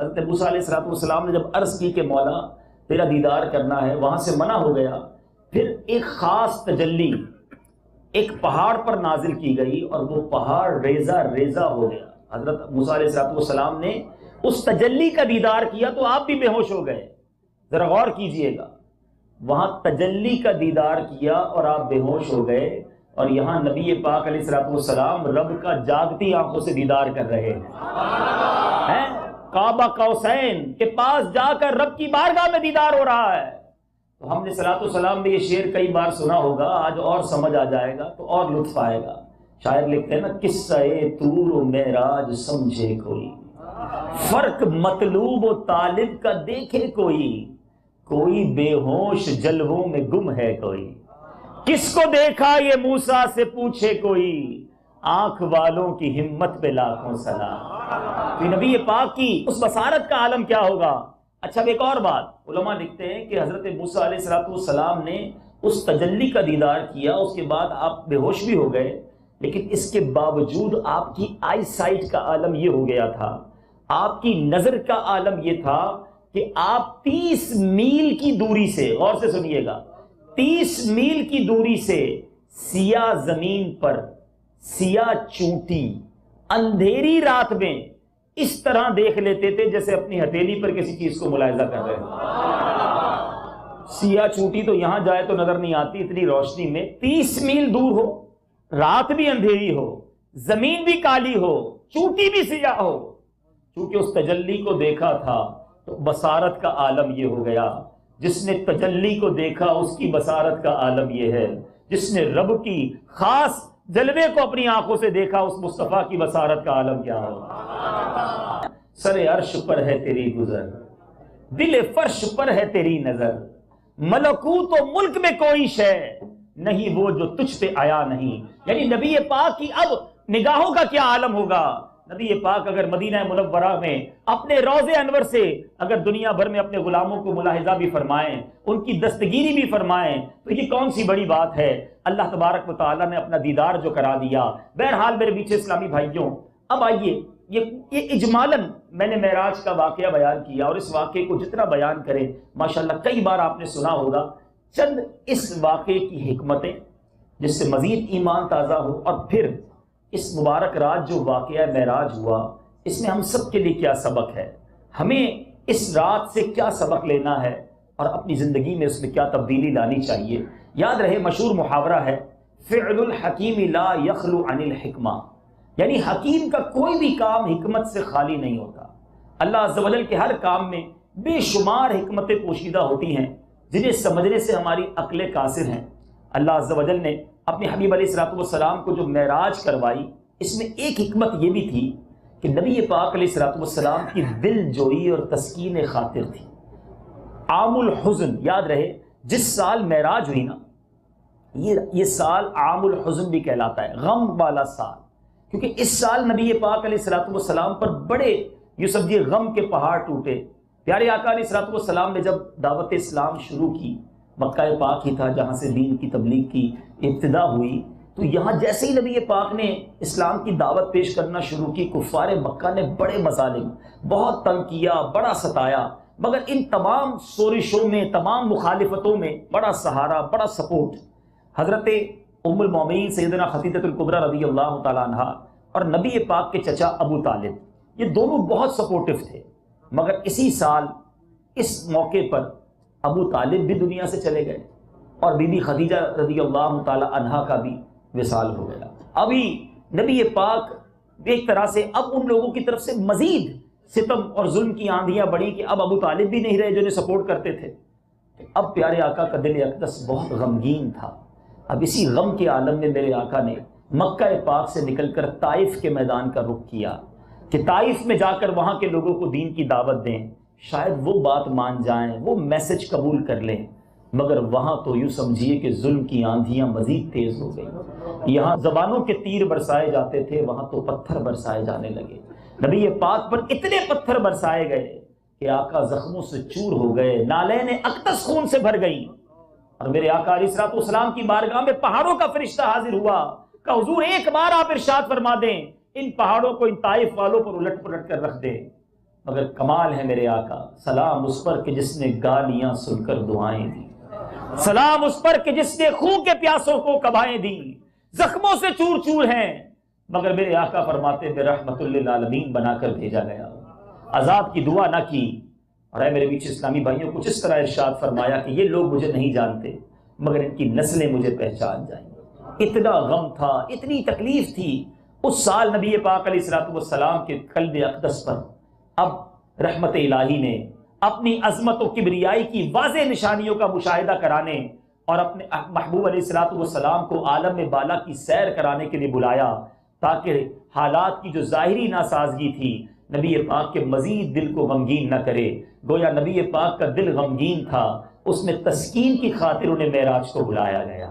حضرت موسیٰ علیہ السلام نے جب عرض کی کہ مولا تیرا دیدار کرنا ہے، وہاں سے منع ہو گیا، پھر ایک خاص تجلی ایک پہاڑ پر نازل کی گئی اور وہ پہاڑ ریزہ ریزہ ہو گیا۔ حضرت موسیٰ علیہ السلام نے اس تجلی کا دیدار کیا تو آپ بھی بے ہوش ہو گئے۔ ذرا غور کیجئے گا، وہاں تجلی کا دیدار کیا اور آپ بے ہوش ہو گئے، اور یہاں نبی پاک علیہ السلام رب کا جاگتی آنکھوں سے دیدار کر رہے ہیں، کعبہ قوسین کے پاس جا کر رب کی بارگاہ میں دیدار ہو رہا ہے۔ تو ہم نے صلاۃ والسلام میں یہ شعر کئی بار سنا ہوگا، آج اور سمجھ آ جائے گا تو اور لطف آئے گا۔ شاعر لکھتے ہیں نا، قصہ طور و معراج سمجھے کوئی، فرق مطلوب و طالب کا دیکھے کوئی، کوئی بے ہوش جلووں میں گم ہے کوئی، کس کو دیکھا یہ موسیٰ سے پوچھے کوئی، آنکھ والوں کی ہمت پہ لاکھوں سلام۔ تو نبی پاک کی اس بصارت کا عالم کیا ہوگا۔ اچھا ایک اور بات، علماء لکھتے ہیں کہ حضرت موسیٰ علیہ السلام نے اس تجلی کا دیدار کیا، اس کے بعد آپ بے ہوش بھی ہو گئے، لیکن اس کے باوجود آپ کی آئی سائٹ کا عالم یہ ہو گیا تھا، آپ کی نظر کا عالم یہ تھا کہ آپ 30 میل کی دوری سے، غور سے سنیے گا، 30 میل کی دوری سے سیاہ زمین پر سیاہ چونٹی اندھیری رات میں اس طرح دیکھ لیتے تھے جیسے اپنی ہتھیلی پر کسی چیز کو ملاحظہ کر رہے ہیں۔ سیاہ چونٹی تو یہاں جائے تو نظر نہیں آتی اتنی روشنی میں، 30 میل دور ہو، رات بھی اندھیری ہو، زمین بھی کالی ہو، چونٹی بھی سیاہ ہو، چونکہ اس تجلی کو دیکھا تھا تو بصارت کا عالم یہ ہو گیا۔ جس نے تجلی کو دیکھا اس کی بصارت کا عالم یہ ہے، جس نے رب کی خاص جلوے کو اپنی آنکھوں سے دیکھا اس مصطفیٰ کی بصارت کا عالم کیا ہو۔ سر عرش پر ہے تیری گزر، دل فرش پر ہے تیری نظر، ملکوت و ملک میں کوئی شے نہیں وہ جو تجھ پہ آیا نہیں۔ یعنی نبی پاک کی اب نگاہوں کا کیا عالم ہوگا۔ نبی پاک اگر مدینہ منورہ میں اپنے روض انور سے اگر دنیا بھر میں اپنے غلاموں کو ملاحظہ بھی فرمائیں، ان کی دستگیری بھی فرمائیں، تو یہ کون سی بڑی بات ہے۔ اللہ تبارک و تعالیٰ نے اپنا دیدار جو کرا دیا۔ بہرحال میرے پیچھے اسلامی بھائیوں، اب آئیے یہ اجمالاً میں نے معراج کا واقعہ بیان کیا، اور اس واقعے کو جتنا بیان کریں ماشاءاللہ کئی بار آپ نے سنا ہوگا۔ چند اس واقعے کی حکمتیں جس سے مزید ایمان تازہ ہو، اور پھر اس مبارک رات جو واقعہ معراج ہوا اس میں ہم سب کے لیے کیا سبق ہے، ہمیں اس رات سے کیا سبق لینا ہے اور اپنی زندگی میں اس میں کیا تبدیلی لانی چاہیے۔ یاد رہے مشہور محاورہ ہے، فعل الحکیم لا یخلو عن الحکمہ، یعنی حکیم کا کوئی بھی کام حکمت سے خالی نہیں ہوتا۔ اللہ عز و جل کے ہر کام میں بے شمار حکمتیں پوشیدہ ہوتی ہیں جنہیں سمجھنے سے ہماری عقلیں قاصر ہیں۔ اللہ عز و جل نے اپنے حبیب علیہ السلام کو جو معراج کروائی، اس میں ایک حکمت یہ بھی تھی کہ نبی پاک علیہ السلام کی دل جوئی اور تسکین خاطر تھی۔ عام الحزن، یاد رہے جس سال معراج ہوئی نا، یہ سال عام الحزن بھی کہلاتا ہے، غم والا سال، کیونکہ اس سال نبی پاک علیہ السلام پر بڑے یہ سمجھیے غم کے پہاڑ ٹوٹے۔ پیارے آقا علیہ السلام نے جب دعوت اسلام شروع کی، مکہ پاک ہی تھا جہاں سے دین کی تبلیغ کی ابتدا ہوئی، تو یہاں جیسے ہی نبی پاک نے اسلام کی دعوت پیش کرنا شروع کی، کفار مکہ نے بڑے مظالم، بہت تنگ کیا، بڑا ستایا، مگر ان تمام سورشوں میں، تمام مخالفتوں میں بڑا سہارا، بڑا سپورٹ حضرت ام المومنین سیدنا خدیجہ الکبریٰ رضی اللہ تعالیٰ عنہا اور نبی پاک کے چچا ابو طالب، یہ دونوں بہت سپورٹو تھے۔ مگر اسی سال اس موقع پر ابو طالب بھی دنیا سے چلے گئے اور بی بی خدیجہ رضی اللہ تعالی عنہا کا بھی وصال ہو گیا۔ ابھی نبی پاک ایک طرح سے اب ان لوگوں کی طرف سے مزید ستم اور ظلم کی آندھیاں بڑھی کہ اب ابو طالب بھی نہیں رہے جو انہیں سپورٹ کرتے تھے۔ اب پیارے آقا کا دل اقدس بہت غمگین تھا۔ اب اسی غم کے عالم میں میرے آقا نے مکہ پاک سے نکل کر طائف کے میدان کا رخ کیا کہ طائف میں جا کر وہاں کے لوگوں کو دین کی دعوت دیں، شاید وہ بات مان جائیں، وہ میسج قبول کر لیں۔ مگر وہاں تو یوں سمجھیے کہ ظلم کی آندھیاں مزید تیز ہو گئیں۔ یہاں زبانوں کے تیر برسائے جاتے تھے، وہاں تو پتھر برسائے جانے لگے۔ نبی پاک پر اتنے پتھر برسائے گئے کہ آقا زخموں سے چور ہو گئے، نالین اقدس خون سے بھر گئی۔ اور میرے آقا علیہ السلام کی بارگاہ میں پہاڑوں کا فرشتہ حاضر ہوا کہ حضور ایک بار آپ ارشاد فرما دیں، ان پہاڑوں کو ان طائف والوں پر الٹ پلٹ کر رکھ دیں۔ مگر کمال ہے میرے آقا، سلام اس پر کہ جس نے گالیاں سن کر دعائیں دی، سلام اس پر کہ جس نے خون کے پیاسوں کو کبائیں دی، زخموں سے چور چور ہیں مگر میرے آقا فرماتے تھے رحمت للعالمین بنا کر بھیجا گیا، عذاب کی دعا نہ کی۔ اور اے میرے بیچ اسلامی بھائیوں، کچھ اس طرح ارشاد فرمایا کہ یہ لوگ مجھے نہیں جانتے مگر ان کی نسلیں مجھے پہچان جائیں گی۔ اتنا غم تھا، اتنی تکلیف تھی اس سال نبی پاک علیہ الصلوۃ والسلام کے قلب اقدس پر۔ اب رحمت الہی نے اپنی عظمت و کبریائی کی واضح نشانیوں کا مشاہدہ کرانے اور اپنے محبوب علیہ الصلوۃ والسلام کو عالم بالا کی سیر کرانے کے لیے بلایا، تاکہ حالات کی جو ظاہری ناسازگی تھی نبی پاک کے مزید دل کو غمگین نہ کرے۔ گویا نبی پاک کا دل غمگین تھا، اس میں تسکین کی خاطر انہیں معراج کو بلایا گیا،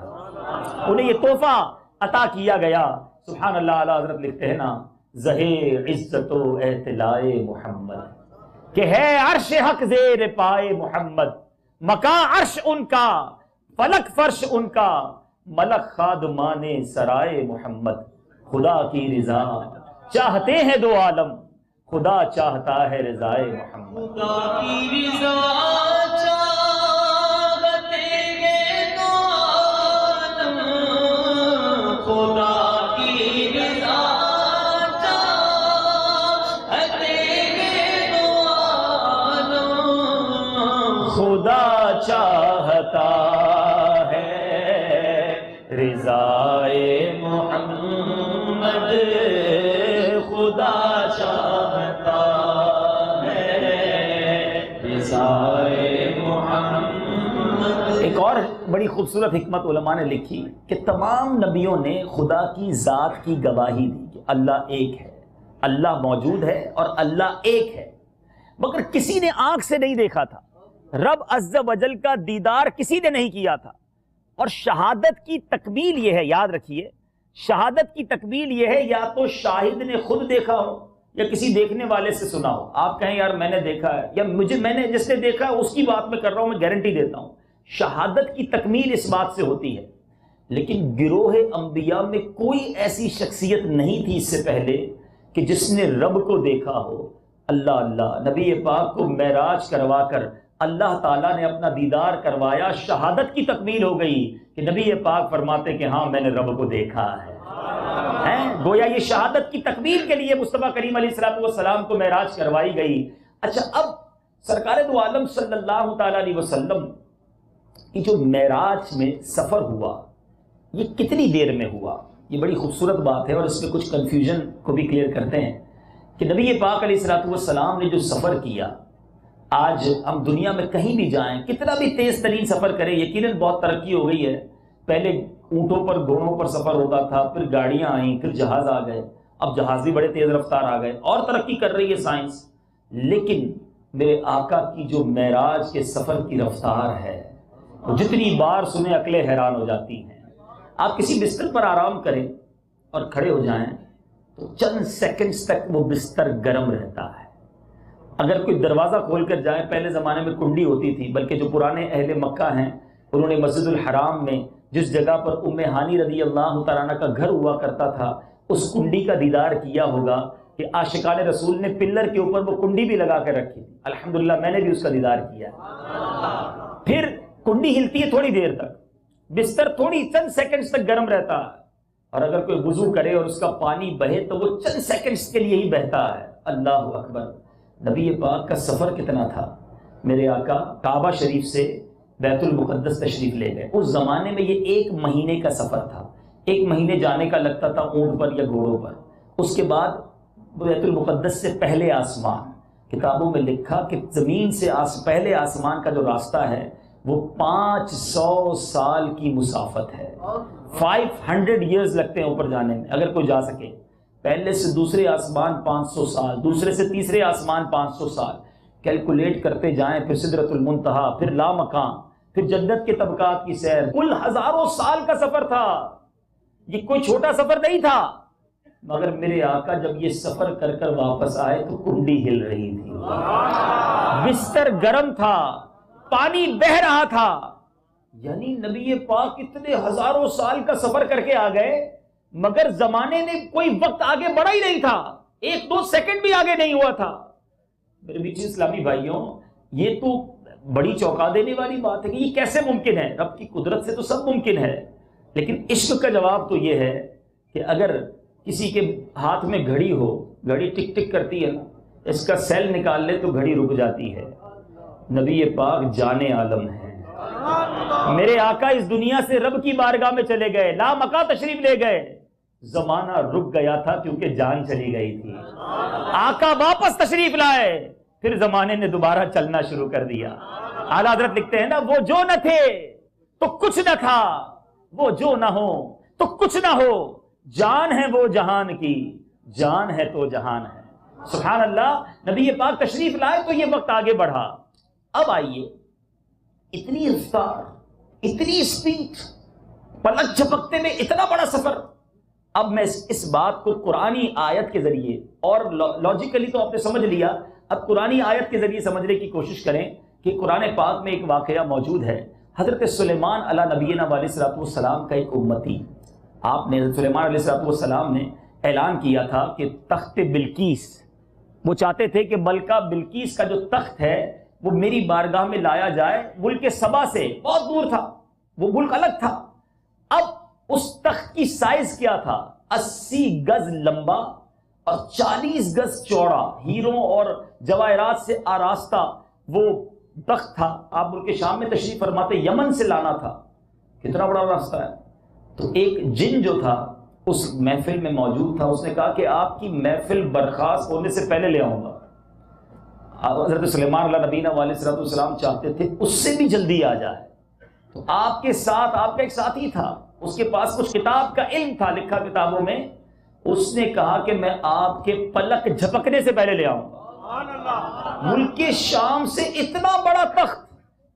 انہیں یہ تحفہ عطا کیا گیا۔ سبحان اللہ، اعلیٰ حضرت لکھتے ہیں نا، زہے عزت و اعتلاء محمد کہ ہے عرش حق زیر پائے محمد، مکاں عرش ان کا فلک فرش ان کا، ملک خادمان سرائے محمد، خدا کی رضا چاہتے ہیں دو عالم، خدا چاہتا ہے رضائے محمد۔ خدا کی رضا چاہتے ہیں دو عالم، خدا کی رضا چاہتے ہیں دو عالم، خدا چاہتا ہے رضائے محمد، خدا چاہتا ہے رضائے محمد۔ ایک اور بڑی خوبصورت حکمت علماء نے لکھی کہ تمام نبیوں نے خدا کی ذات کی گواہی دی کہ اللہ ایک ہے، اللہ موجود ہے اور اللہ ایک ہے، مگر کسی نے آنکھ سے نہیں دیکھا تھا، رب عز و جل کا دیدار کسی نے نہیں کیا تھا۔ اور شہادت کی تکمیل یہ ہے، یاد رکھیے، شہادت کی تکمیل یہ ہے یا تو شاہد نے خود دیکھا ہو یا کسی دیکھنے والے سے سنا ہو۔ آپ کہیں یار میں نے دیکھا ہے، یا میں نے جس نے دیکھا ہے اس کی بات میں کر رہا ہوں، میں گارنٹی دیتا ہوں شہادت کی تکمیل اس بات سے ہوتی ہے۔ لیکن گروہ انبیاء میں کوئی ایسی شخصیت نہیں تھی اس سے پہلے کہ جس نے رب کو دیکھا ہو۔ اللہ اللہ، نبی پاک کو معراج کروا کر اللہ تعالیٰ نے اپنا دیدار کروایا، شہادت کی تکمیل ہو گئی کہ نبی پاک فرماتے کہ ہاں میں نے رب کو دیکھا ہے۔ گویا یہ شہادت کی تکمیل کے لیے مصطفیٰ کریم علیہ الصلوۃ والسلام کو معراج کروائی گئی۔ اچھا، اب سرکار دو عالم صلی اللہ تعالیٰ علیہ وسلم کی جو معراج میں سفر ہوا، یہ کتنی دیر میں ہوا؟ یہ بڑی خوبصورت بات ہے اور اس میں کچھ کنفیوژن کو بھی کلیئر کرتے ہیں کہ نبی پاک علیہ الصلوۃ والسلام نے جو سفر کیا، آج ہم دنیا میں کہیں بھی جائیں، کتنا بھی تیز ترین سفر کریں، یقیناً بہت ترقی ہو گئی ہے۔ پہلے اونٹوں پر گھوڑوں پر سفر ہوتا تھا، پھر گاڑیاں آئیں، پھر جہاز آ گئے، اب جہاز بھی بڑے تیز رفتار آ گئے، اور ترقی کر رہی ہے سائنس۔ لیکن میرے آقا کی جو معراج کے سفر کی رفتار ہے، وہ جتنی بار سنیں عقلیں حیران ہو جاتی ہیں۔ آپ کسی بستر پر آرام کریں اور کھڑے ہو جائیں تو چند سیکنڈز تک وہ بستر گرم رہتا ہے۔ اگر کوئی دروازہ کھول کر جائے، پہلے زمانے میں کنڈی ہوتی تھی، بلکہ جو پرانے اہل مکہ ہیں انہوں نے مسجد الحرام میں جس جگہ پر ام ہانی رضی اللہ تعالیٰ عنہ کا گھر ہوا کرتا تھا، اس کنڈی کا دیدار کیا ہوگا کہ عاشقان رسول نے پلر کے اوپر وہ کنڈی بھی لگا کر رکھی تھی۔ الحمدللہ میں نے بھی اس کا دیدار کیا۔ پھر کنڈی ہلتی ہے تھوڑی دیر تک، بستر تھوڑی چند سیکنڈز تک گرم رہتا ہے، اور اگر کوئی وضو کرے اور اس کا پانی بہے تو وہ چند سیکنڈز کے لیے ہی بہتا ہے۔ اللہ اکبر! نبی پاک کا سفر کتنا تھا! میرے آقا کعبہ شریف سے بیت المقدس تشریف لے گئے۔ اس زمانے میں یہ 1 مہینے کا سفر تھا، 1 مہینے جانے کا لگتا تھا اونٹ پر یا گھوڑوں پر۔ اس کے بعد بیت المقدس سے پہلے آسمان، کتابوں میں لکھا کہ زمین سے پہلے آسمان کا جو راستہ ہے وہ 500 سال کی مسافت ہے۔ 500 ایئرز لگتے ہیں اوپر جانے میں، اگر کوئی جا سکے۔ پہلے سے دوسرے آسمان 500 سال، دوسرے سے تیسرے آسمان 500 سال، کیلکولیٹ کرتے جائیں، پھر سدرۃ المنتہا، پھر لامکان، پھر جنت کے طبقات کی سیر، کل ہزاروں سال کا سفر تھا۔ یہ کوئی چھوٹا سفر نہیں تھا، مگر میرے آقا جب یہ سفر کر کر واپس آئے تو کنڈی ہل رہی تھی، بستر گرم تھا، پانی بہہ رہا تھا۔ یعنی نبی پاک اتنے ہزاروں سال کا سفر کر کے آ گئے، مگر زمانے نے کوئی وقت آگے بڑھا ہی نہیں تھا، 1-2 سیکنڈ بھی آگے نہیں ہوا تھا۔ میرے بیچ اسلامی بھائیوں، یہ تو بڑی چونکا دینے والی بات ہے کہ یہ کیسے ممکن ہے؟ رب کی قدرت سے تو سب ممکن ہے، لیکن عشق کا جواب تو یہ ہے کہ اگر کسی کے ہاتھ میں گھڑی ہو، گھڑی ٹک ٹک کرتی ہے نا، اس کا سیل نکال لے تو گھڑی رک جاتی ہے۔ نبی پاک جان عالم ہے، میرے آقا اس دنیا سے رب کی بارگاہ میں چلے گئے، لا مکہ تشریف لے گئے، زمانہ رک گیا تھا کیونکہ جان چلی گئی تھی۔ آقا واپس تشریف لائے، پھر زمانے نے دوبارہ چلنا شروع کر دیا۔ اعلیٰ حضرت لکھتے ہیں نا، وہ جو نہ تھے تو کچھ نہ تھا، وہ جو نہ ہو تو کچھ نہ ہو، جان ہے وہ جہان کی، جان ہے تو جہان ہے۔ سبحان اللہ، نبی پاک تشریف لائے تو یہ وقت آگے بڑھا۔ اب آئیے، اتنی رفتار، اتنی اسپیڈ، پلک جھپکتے میں اتنا بڑا سفر۔ اب میں اس بات کو قرآنی آیت کے ذریعے، اور لاجیکلی تو آپ نے سمجھ لیا، اب قرآنی آیت کے ذریعے سمجھنے کی کوشش کریں کہ قرآن پاک میں ایک واقعہ موجود ہے۔ حضرت سلیمان علیہ نبینا علیہ السلام کا ایک امتی، آپ نے سلیمان علیہ السلام نے اعلان کیا تھا کہ تخت بلقیس، وہ چاہتے تھے کہ ملکہ بلقیس کا جو تخت ہے وہ میری بارگاہ میں لایا جائے۔ ملک سبا سے بہت دور تھا، وہ ملک الگ تھا۔ اب اس تخت کی سائز کیا تھا؟ 80 گز لمبا اور 40 گز چوڑا، ہیروں اور جواہرات سے آراستہ وہ تخت تھا۔ آپ ملک شام میں تشریف فرماتے، یمن سے لانا تھا، کتنا بڑا راستہ ہے۔ تو ایک جن جو تھا اس محفل میں موجود تھا، اس نے کہا کہ آپ کی محفل برخاست ہونے سے پہلے لے آؤں گا۔ حضرت سلیمان علیہ نبینا علیہ السلام چاہتے تھے اس سے بھی جلدی آ جائے، تو آپ کے ساتھ آپ کا ایک ساتھی تھا، اس کے پاس کچھ کتاب کا علم تھا، لکھا کتابوں میں، اس نے کہا کہ میں آپ کے پلک جھپکنے سے پہلے لے آؤں گا۔ ملک شام سے اتنا بڑا تخت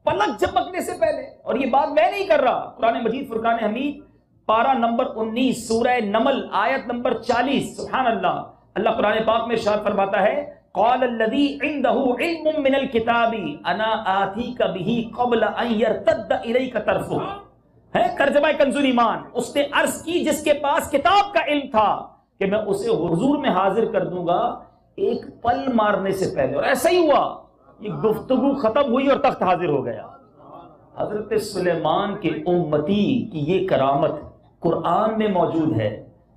پلک جھپکنے سے پہلے، اور یہ بات میں نہیں کر رہا، قرآن مجید فرقان حمید پارہ نمبر 19 سورہ نمل آیت نمبر 40۔ سبحان اللہ، اللہ قرآن پاک میں ارشاد فرماتا ہے، قال الذی عنده علم من الكتاب انا آتیک به قبل ان يرتد الیک طرفک، ہے ترجمہ کنز ایمان۔ اس نے عرض کی جس کے پاس کتاب کا علم تھا کہ میں اسے حضور میں حاضر کر دوں گا ایک پل مارنے سے پہلے، اور ایسا ہی ہوا، یہ گفتگو ختم ہوئی اور تخت حاضر ہو گیا۔ حضرت سلیمان کے امتی کی یہ کرامت قرآن میں موجود ہے،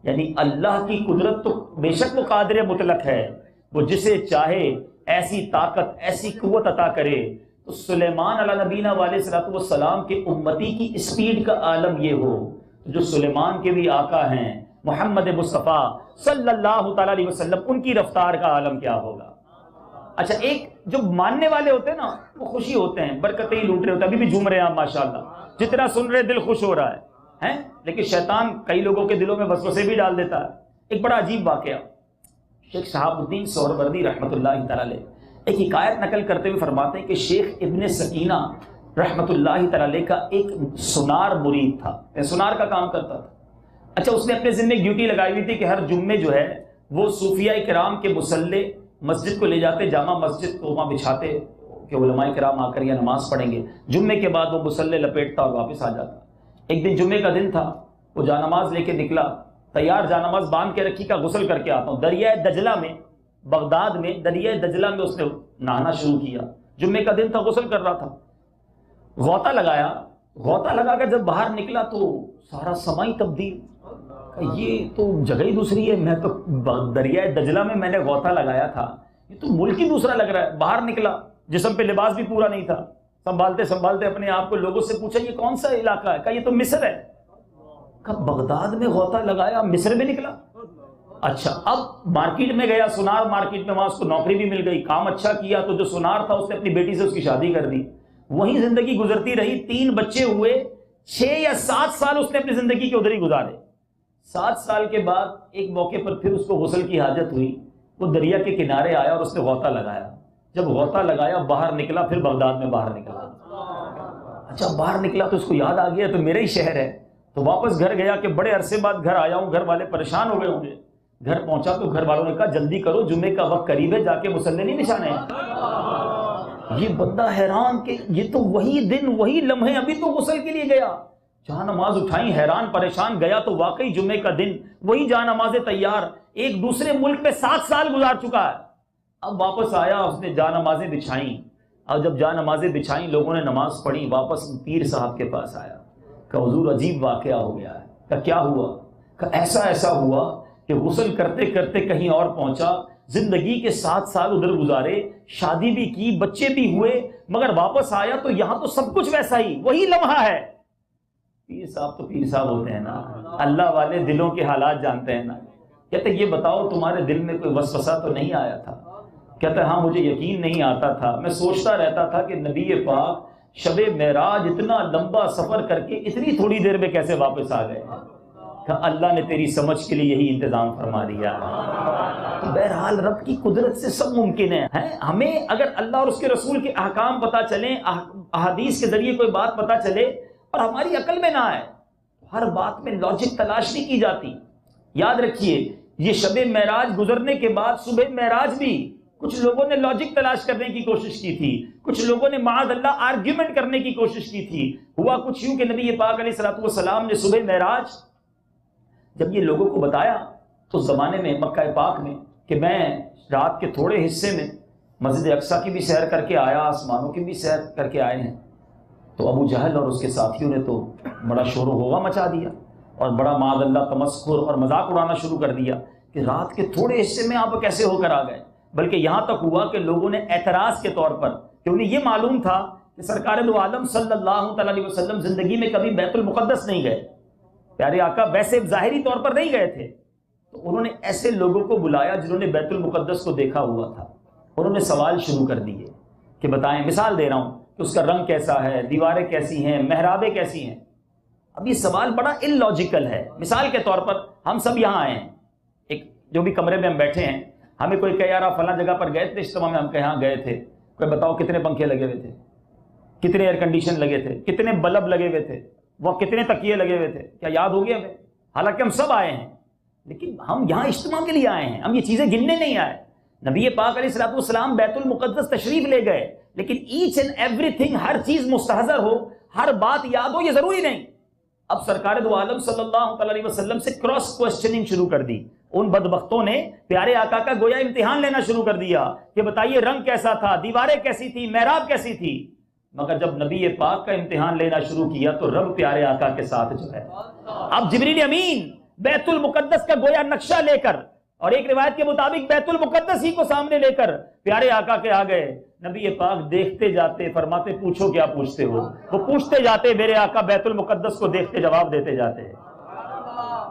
یعنی اللہ کی قدرت تو بے شک وہ قادر مطلق ہے، وہ جسے چاہے ایسی طاقت ایسی قوت عطا کرے۔ تو سلیمان علیہ نبینا علیہ السلام کے امتی کی اسپیڈ کا عالم یہ ہو، جو سلیمان کے بھی آقا ہیں محمد مصطفیٰ صلی اللہ تعالیٰ علیہ وسلم، ان کی رفتار کا عالم کیا ہوگا۔ اچھا، ایک جو ماننے والے ہوتے ہیں نا، وہ خوشی ہوتے ہیں، برکتیں ہی لوٹ رہے ہوتے ہیں، ابھی بھی جھوم رہے ہیں ماشاءاللہ، جتنا سن رہے دل خوش ہو رہا ہے، لیکن شیطان کئی لوگوں کے دلوں میں وسوسے بھی ڈال دیتا ہے۔ ایک بڑا عجیب واقعہ، شیخ شہاب الدین سہروردی رحمۃ اللہ تعالیٰ علیہ ایک حکایت نقل کرتے ہوئے فرماتے ہیں کہ شیخ ابن سکینہ رحمۃ اللہ تعالیٰ علیہ کا ایک سنار مرید تھا، سنار کا کام کرتا تھا۔ اچھا، اس نے اپنے ذمہ ایک ڈیوٹی لگائی ہوئی تھی کہ ہر جمعے جو ہے وہ صوفیاء کرام کے مصلے مسجد کو لے جاتے، جامع مسجد کو وہاں بچھاتے کہ علماء کرام آ کر یہ نماز پڑھیں گے۔ جمعے کے بعد وہ مصلے لپیٹتا اور واپس آ جاتا۔ ایک دن جمعے کا دن تھا، وہ جانماز لے کے نکلا، تیار جانماز باندھ کے رکھی، کا غسل کر کے آتا ہوں۔ دریائے دجلہ میں، بغداد میں دریائے دجلہ میں اس نے نہانا شروع کیا۔ جمعے کا دن تھا، غسل کر رہا تھا، غوطہ لگایا، غوطہ لگا کر جب باہر نکلا تو سارا سمائی تبدیل، یہ تو جگہ ہی دوسری ہے، میں تو دریائے دجلہ میں میں نے غوطہ لگایا تھا، یہ تو ملک ہی دوسرا لگ رہا ہے۔ باہر نکلا، جسم پہ لباس بھی پورا نہیں تھا، سنبھالتے سنبھالتے اپنے آپ کو لوگوں سے پوچھا یہ کون سا علاقہ ہے؟ کہا یہ تو مصر ہے۔ کہا بغداد میں غوطہ لگایا، مصر میں نکلا؟ اچھا، اب مارکیٹ میں گیا، سنار مارکیٹ میں، وہاں اس کو نوکری بھی مل گئی، کام اچھا کیا، تو جو سنار تھا اس نے اپنی بیٹی سے اس کی شادی کر دی، وہیں زندگی گزرتی رہی، 3 بچے ہوئے، 6 یا 7 سال اس نے اپنی زندگی کے ادھر ہی گزارے۔ 7 سال کے بعد ایک موقع پر پھر اس کو غسل کی حاجت ہوئی، وہ دریا کے کنارے آیا اور اس نے غوطہ لگایا۔ جب غوطہ لگایا باہر نکلا، پھر بغداد میں باہر نکلا۔ اچھا، باہر نکلا تو اس کو یاد آ گیا تو میرا ہی شہر ہے، تو واپس گھر گیا کہ بڑے عرصے بعد گھر آیا ہوں، گھر والے پریشان ہو گئے ہوں گے۔ گھر پہنچا تو گھر والوں نے کہا جلدی کرو، جمعے کا وقت قریب ہے، جا کے مصلے نہیں بچھانے ہیں۔ یہ بندہ حیران کہ یہ تو وہی دن وہی لمحے، ابھی تو غسل کے لیے گیا، جہاں نماز اٹھائی، حیران پریشان، گیا تو واقعی جمعے کا دن وہی جہاں نمازیں تیار، ایک دوسرے ملک میں 7 سال گزار چکا ہے۔ اب واپس آیا، اس نے جا نمازیں بچھائیں، اور جب جا نمازیں بچھائیں لوگوں نے نماز پڑھی، واپس پیر صاحب کے پاس آیا کہ حضور عجیب واقعہ ہو گیا ہے۔ کہ کیا ہوا؟ کہ ایسا ہوا کہ غسل کرتے کرتے کہیں اور پہنچا، زندگی کے 7 سال ادھر گزارے، شادی بھی کی، بچے بھی ہوئے، مگر واپس آیا تو یہاں تو سب کچھ ویسا ہی، وہی لمحہ ہے۔ پیر صاحب تو پیر صاحب ہوتے ہیں نا، اللہ والے دلوں کے حالات جانتے ہیں نا۔ کہتے یہ بتاؤ تمہارے دل میں کوئی وسوسہ تو نہیں آیا تھا؟ کہتا ہے ہاں مجھے یقین نہیں آتا تھا، میں سوچتا رہتا تھا کہ نبی پاک شب معراج اتنا لمبا سفر کر کے اتنی تھوڑی دیر میں کیسے واپس آ گئے؟ کہ اللہ نے تیری سمجھ کے لیے یہی انتظام فرما دیا۔ تو بہرحال رب کی قدرت سے سب ممکن ہے۔ ہمیں اگر اللہ اور اس کے رسول کے احکام پتہ چلیں، احادیث کے ذریعے کوئی بات پتہ چلے اور ہماری عقل میں نہ آئے، ہر بات میں لاجک تلاش نہیں کی جاتی۔ یاد رکھیے یہ شب معراج گزرنے کے بعد صبح معراج بھی کچھ لوگوں نے لاجک تلاش کرنے کی کوشش کی تھی، کچھ لوگوں نے معاذ اللہ آرگیومنٹ کرنے کی کوشش کی تھی۔ ہوا کچھ یوں کہ نبی پاک علیہ الصلوۃ والسلام نے صبح معراج جب یہ لوگوں کو بتایا تو زمانے میں مکہ پاک میں کہ میں رات کے تھوڑے حصے میں مسجد اقصیٰ کی بھی سیر کر کے آیا، آسمانوں کی بھی سیر کر کے آئے ہیں، تو ابو جہل اور اس کے ساتھیوں نے تو بڑا شور و غوغا مچا دیا اور بڑا معاذ اللہ تمسخر اور مذاق اڑانا شروع کر دیا کہ رات کے تھوڑے حصے میں آپ کیسے ہو کر آ گئے۔ بلکہ یہاں تک ہوا کہ لوگوں نے اعتراض کے طور پر، کہ انہیں یہ معلوم تھا کہ سرکار دو عالم صلی اللہ تعالیٰ علیہ وسلم زندگی میں کبھی بیت المقدس نہیں گئے، پیارے آقا ویسے ظاہری طور پر نہیں گئے تھے، تو انہوں نے ایسے لوگوں کو بلایا جنہوں نے بیت المقدس کو دیکھا ہوا تھا، انہوں نے سوال شروع کر دیے کہ بتائیں، مثال دے رہا ہوں کہ اس کا رنگ کیسا ہے، دیواریں کیسی ہیں، محرابیں کیسی ہیں۔ اب یہ سوال بڑا ان لاجیکل ہے۔ مثال کے طور پر ہم سب یہاں آئے ہیں، ایک جو بھی کمرے میں ہم بیٹھے ہیں، ہمیں کوئی کہے یار آپ فلاں جگہ پر گئے تھے اجتماع میں، ہم کہیں ہاں گئے تھے، کوئی بتاؤ کتنے پنکھے لگے ہوئے تھے، کتنے ایئر کنڈیشن لگے تھے، کتنے بلب لگے ہوئے تھے، وہ کتنے تکیے لگے ہوئے تھے، کیا یاد ہو گیا ہمیں؟ حالانکہ ہم سب آئے ہیں، لیکن ہم یہاں اجتماع کے لیے آئے ہیں، ہم یہ چیزیں گننے نہیں آئے۔ نبی پاک علیہ الصلوۃ والسلام بیت المقدس تشریف لے گئے، لیکن ایچ اینڈ ایوری تھنگ، ہر چیز مستحضر ہو، ہر بات یاد ہو، یہ ضروری نہیں۔ اب سرکار دو عالم صلی اللہ تعالی علیہ وسلم سے کراس کوسچننگ شروع کر دی۔ ان بدبختوں نے پیارے آقا کا گویا امتحان لینا شروع کر دیا کہ بتائیے رنگ کیسا تھا، دیواریں کیسی تھی، محراب کیسی تھی۔ مگر جب نبی پاک کا امتحان لینا شروع کیا تو رب پیارے آقا کے ساتھ جو ہے، اب جبریل امین بیت المقدس کا گویا نقشہ لے کر، اور ایک روایت کے مطابق بیت المقدس ہی کو سامنے لے کر پیارے آقا کے آ گئے۔ نبی پاک دیکھتے جاتے، فرماتے پوچھو کیا پوچھتے ہو، وہ پوچھتے جاتے، میرے آقا بیت المقدس کو دیکھتے جواب دیتے جاتے۔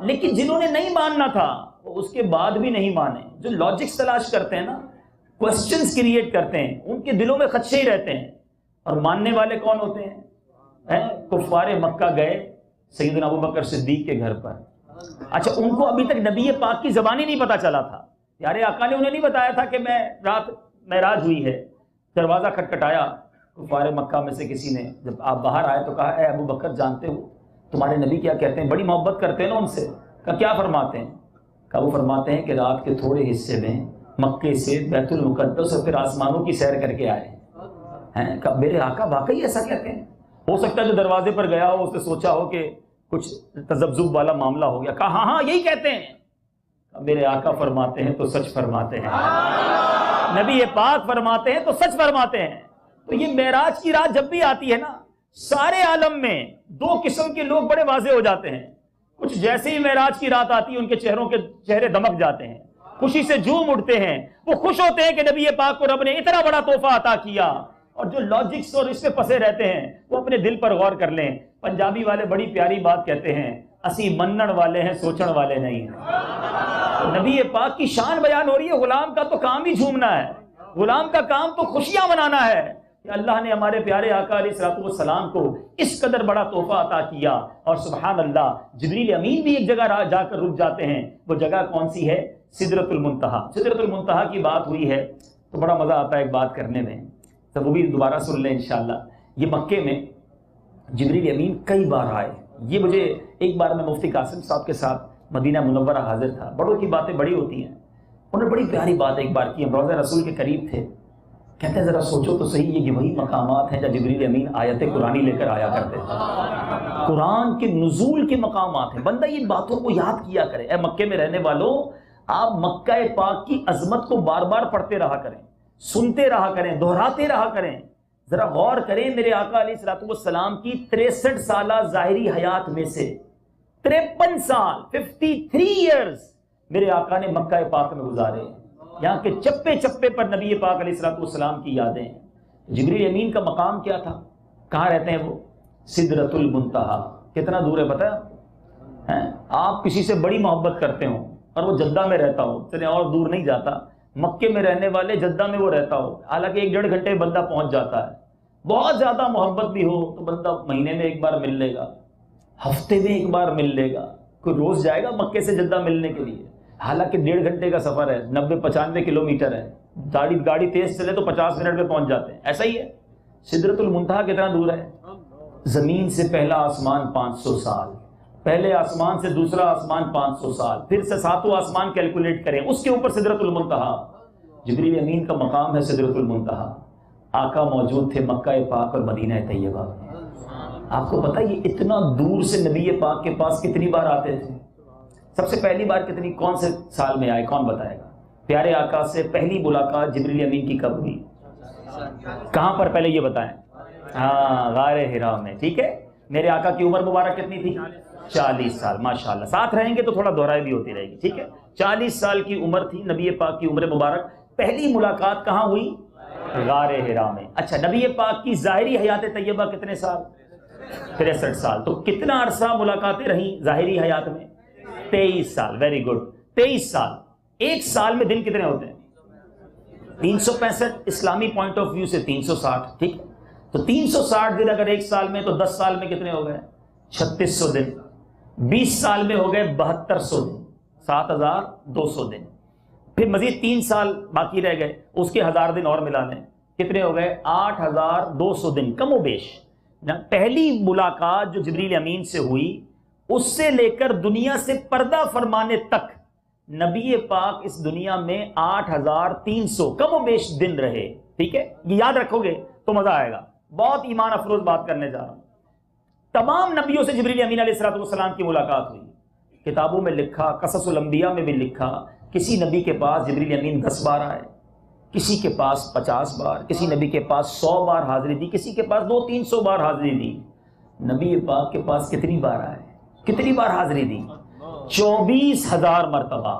لیکن جنہوں نے نہیں ماننا تھا وہ اس کے بعد بھی نہیں مانے۔ جو لاجکس تلاش کرتے ہیں نا، کوسچنز کریٹ کرتے ہیں، ان کے دلوں میں خدشے ہی رہتے ہیں۔ اور ماننے والے کون ہوتے ہیں؟ کفار مکہ گئے سیدنا ابوبکر صدیق کے گھر پر، اچھا ان کو ابھی تک نبی پاک کی زبان ہی نہیں پتا چلا تھا، پیارے آقا نے انہیں نہیں بتایا تھا کہ میں رات معراج ہوئی ہے۔ دروازہ کھٹکھٹایا، کفار مکہ میں سے کسی نے، جب آپ باہر آئے تو کہا اے ابو بکر جانتے ہو تمہارے نبی کیا کہتے ہیں؟ بڑی محبت کرتے ہیں نا ان سے۔ کہا کیا فرماتے ہیں؟ کہا وہ فرماتے ہیں کہ رات کے تھوڑے حصے میں مکے سے بیت المقدس اور پھر آسمانوں کی سیر کر کے آئے ہیں۔ کہا میرے آقا واقعی ایسا کہتے ہیں؟ ہو سکتا ہے جو دروازے پر گیا ہو اس نے سوچا ہو کہ کچھ تذبذب والا معاملہ ہو گیا۔ کہا ہاں یہی کہتے ہیں۔ میرے آقا فرماتے ہیں تو سچ فرماتے ہیں، نبی پاک فرماتے ہیں تو سچ فرماتے ہیں۔ تو یہ معراج کی رات جب بھی آتی ہے نا، سارے عالم میں دو قسم کے لوگ بڑے واضح ہو جاتے ہیں۔ کچھ جیسے ہی معراج کی رات آتی ہے ان کے چہروں کے چہرے دمک جاتے ہیں، خوشی سے جھوم اٹھتے ہیں، وہ خوش ہوتے ہیں کہ نبی پاک کو رب نے اتنا بڑا تحفہ عطا کیا۔ اور جو لاجکس اور اس پہ پھنسے رہتے ہیں وہ اپنے دل پر غور کر لیں۔ پنجابی والے بڑی پیاری بات کہتے ہیں، اسی منن والے ہیں سوچن والے نہیں ہیں۔ نبی پاک کی شان بیان ہو رہی ہے، غلام کا تو کام ہی جھومنا ہے، غلام کا کام تو خوشیاں منانا ہے کہ اللہ نے ہمارے پیارے آقا علیہ الصلوۃ والسلام کو اس قدر بڑا تحفہ عطا کیا۔ اور سبحان اللہ جبریل امین بھی ایک جگہ جا کر رک جاتے ہیں، وہ جگہ کون سی ہے؟ سدرۃ المنتہا۔ سدرۃ المنتہا کی بات ہوئی ہے تو بڑا مزہ آتا ہے ایک بات کرنے میں، تو وہ بھی دوبارہ سن لیں انشاءاللہ۔ یہ مکے میں جبریل امین کئی بار آئے۔ یہ مجھے ایک بار میں مفتی قاسم صاحب کے ساتھ مدینہ منورہ حاضر تھا، بڑوں کی باتیں بڑی ہوتی ہیں، انہوں نے بڑی پیاری بات ایک بار کی، ہم روضہ رسول کے قریب تھے، کہتے ہیں ذرا سوچو تو صحیح، یہ وہی مقامات ہیں جہاں جبریل امین آیت قرآنی لے کر آیا کرتے تھے، قرآن کے نزول کے مقامات ہیں۔ بندہ یہ باتوں کو یاد کیا کرے۔ اے مکے میں رہنے والوں، آپ مکہ پاک کی عظمت کو بار بار پڑھتے رہا کریں، سنتے رہا کریں، دہراتے رہا کریں. ذرا غور کریں میرے آقا علیہ الصلوۃ والسلام کی 63 سالہ ظاہری حیات میں سے 53 سال 53 ایئرز میرے آقا نے مکہ پاک میں گزارے. یہاں کے چپے چپے پر نبی پاک علیہ الصلوۃ والسلام کی یادیں ہیں. جبریل امین کا مقام کیا تھا؟ کہاں رہتے ہیں وہ؟ سدرۃ المنتہا. کتنا دور ہے پتہ ہے؟ آپ کسی سے بڑی محبت کرتے ہو اور وہ جدہ میں رہتا ہو، چلے اور دور نہیں جاتا، مکے میں رہنے والے جدہ میں وہ رہتا ہو، حالانکہ 1-1.5 گھنٹے میں بندہ پہنچ جاتا ہے. بہت زیادہ محبت بھی ہو تو بندہ مہینے میں ایک بار مل لے گا، ہفتے میں ایک بار مل لے گا. کوئی روز جائے گا مکے سے جدہ ملنے کے لیے؟ حالانکہ 1.5 گھنٹے کا سفر ہے، 90-95 کلومیٹر ہے. گاڑی تیز چلے تو 50 منٹ میں پہنچ جاتے ہیں. ایسا ہی ہے. سدرۃ المنتہا کتنا دور ہے؟ زمین سے پہلا آسمان 500 سال، پہلے آسمان سے دوسرا آسمان 500 سال، پھر سے 7واں آسمان کیلکولیٹ کریں، اس کے اوپر سدرۃ المنتہا. جبریل امین کا مقام ہے سدرۃ المنتہا. آقا موجود تھے مکہ پاک اور مدینہ طیبہ میں. آپ کو پتہ یہ اتنا دور سے نبی پاک کے پاس کتنی بار آتے تھے؟ سب سے پہلی بار کون سے سال میں آئے؟ کون بتائے گا؟ پیارے آقا سے پہلی ملاقات جبریل امین کی کب ہوئی؟ کہاں پر؟ پہلے یہ بتائیں. ہاں، غار حرا میں. ٹھیک ہے. میرے آقا کی عمر مبارک کتنی تھی؟ 40 سال. ماشاءاللہ، ساتھ رہیں گے تو تھوڑا دہرائی بھی ہوتی رہے گی. ٹھیک ہے. 40 سال کی عمر تھی نبی پاک کی عمر مبارک. پہلی ملاقات کہاں ہوئی؟ غار حرا میں. اچھا، نبی پاک کی ظاہری حیات طیبہ کتنے سال؟ 63 سال. تو کتنا عرصہ ملاقاتیں رہیں ظاہری حیات میں؟ 23 سال. Very good. 23 سال. ایک سال میں دن کتنے ہوتے ہیں؟ 365. اسلامی پوائنٹ آف ویو سے 360. ٹھیک ہے. تو 360 دن اگر ایک سال میں، تو 10 سال میں کتنے ہو گئے؟ 3600 دن. 20 سال میں ہو گئے 7200 دن، 7200 دن. پھر مزید 3 سال باقی رہ گئے، اس کے 1000 دن اور ملا لیں، کتنے ہو گئے؟ 8200 دن. کم و بیش پہلی ملاقات جو جبریل امین سے ہوئی، اس سے لے کر دنیا سے پردہ فرمانے تک نبی پاک اس دنیا میں 8300 کم و بیش دن رہے. ٹھیک ہے. یہ یاد رکھو گے تو مزہ آئے گا. بہت ایمان افروز بات کرنے جا رہا ہوں. تمام نبیوں سے جبریل امین علیہ الصلوۃ والسلام کی ملاقات ہوئی. کتابوں میں لکھا، قصص الانبیاء میں بھی لکھا، کسی نبی کے پاس جبریل امین 10 بار آئے، کسی کے پاس 50 بار، کسی نبی کے پاس 100 بار حاضری دی، کسی کے پاس 200-300 بار حاضری دی. نبی پاک کے پاس کتنی بار آئے، کتنی بار حاضری دی؟ 24,000 مرتبہ.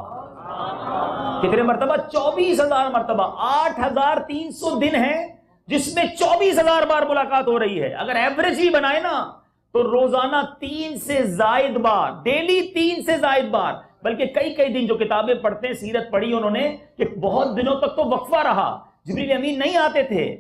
کتنے مرتبہ؟ 24,000 مرتبہ. 8,300 دن ہیں جس میں 24,000 بار ملاقات ہو رہی ہے. اگر ایوریج ہی بنائے نا تو روزانہ 3 سے زائد بار، ڈیلی 3 سے زائد بار، بلکہ کئی دن جو کتابیں پڑھتے ہیں، سیرت پڑھی انہوں نے کہ بہت دنوں تک تو وقفہ رہا، جبریل امین نہیں آتے تھے.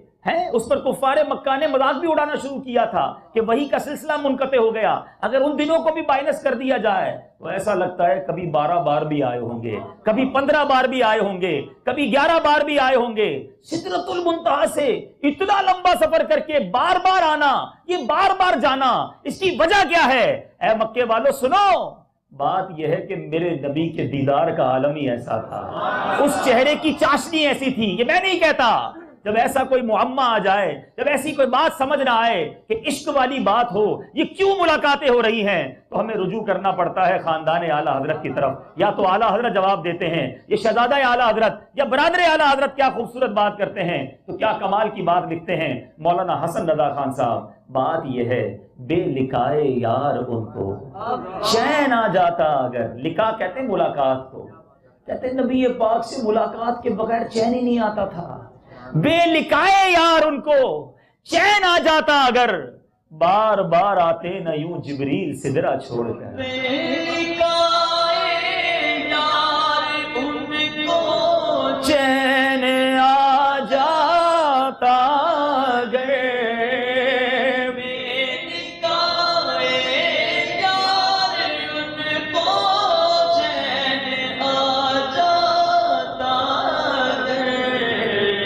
اس پر کفار مکہ نے مذاق بھی اڑانا شروع کیا تھا کہ وحی کا سلسلہ منقطع ہو گیا. اگر ان دنوں کو بھی مائنس کر دیا جائے تو ایسا لگتا ہے کبھی 12 بار بھی آئے ہوں گے، کبھی 15 بار بھی آئے ہوں گے، کبھی 11 بار بھی آئے ہوں گے. سدرۃ المنتہا سے اتنا لمبا سفر کر کے بار بار آنا، یہ بار بار جانا، اس کی وجہ کیا ہے؟ اے مکے والوں سنو، بات یہ ہے کہ میرے نبی کے دیدار کا عالم ہی ایسا تھا، اس چہرے کی چاشنی ایسی تھی. یہ میں نہیں کہتا. جب ایسا کوئی معمہ آ جائے، جب ایسی کوئی بات سمجھ نہ آئے کہ عشق والی بات ہو، یہ کیوں ملاقاتیں ہو رہی ہیں، تو ہمیں رجوع کرنا پڑتا ہے خاندان اعلیٰ حضرت کی طرف. یا تو اعلیٰ حضرت جواب دیتے ہیں، یہ شہزادہ اعلیٰ حضرت یا برادر اعلیٰ حضرت کیا خوبصورت بات کرتے ہیں، تو کیا کمال کی بات لکھتے ہیں مولانا حسن رضا خان صاحب. بات یہ ہے بے لکھائے یار ان کو چین آ جاتا. اگر لکھا کہتے ہیں ملاقات کو، کہتے ہیں نبی پاک سے ملاقات کے بغیر چین ہی نہیں آتا تھا. بے لکھائے یار ان کو چین آ جاتا اگر، بار بار آتے نہ یوں جبریل سدرا چھوڑ کر. بے لکھائے یار ان کو چین آ جاتا اگر، بے لکھائے یار ان کو چین آ جاتا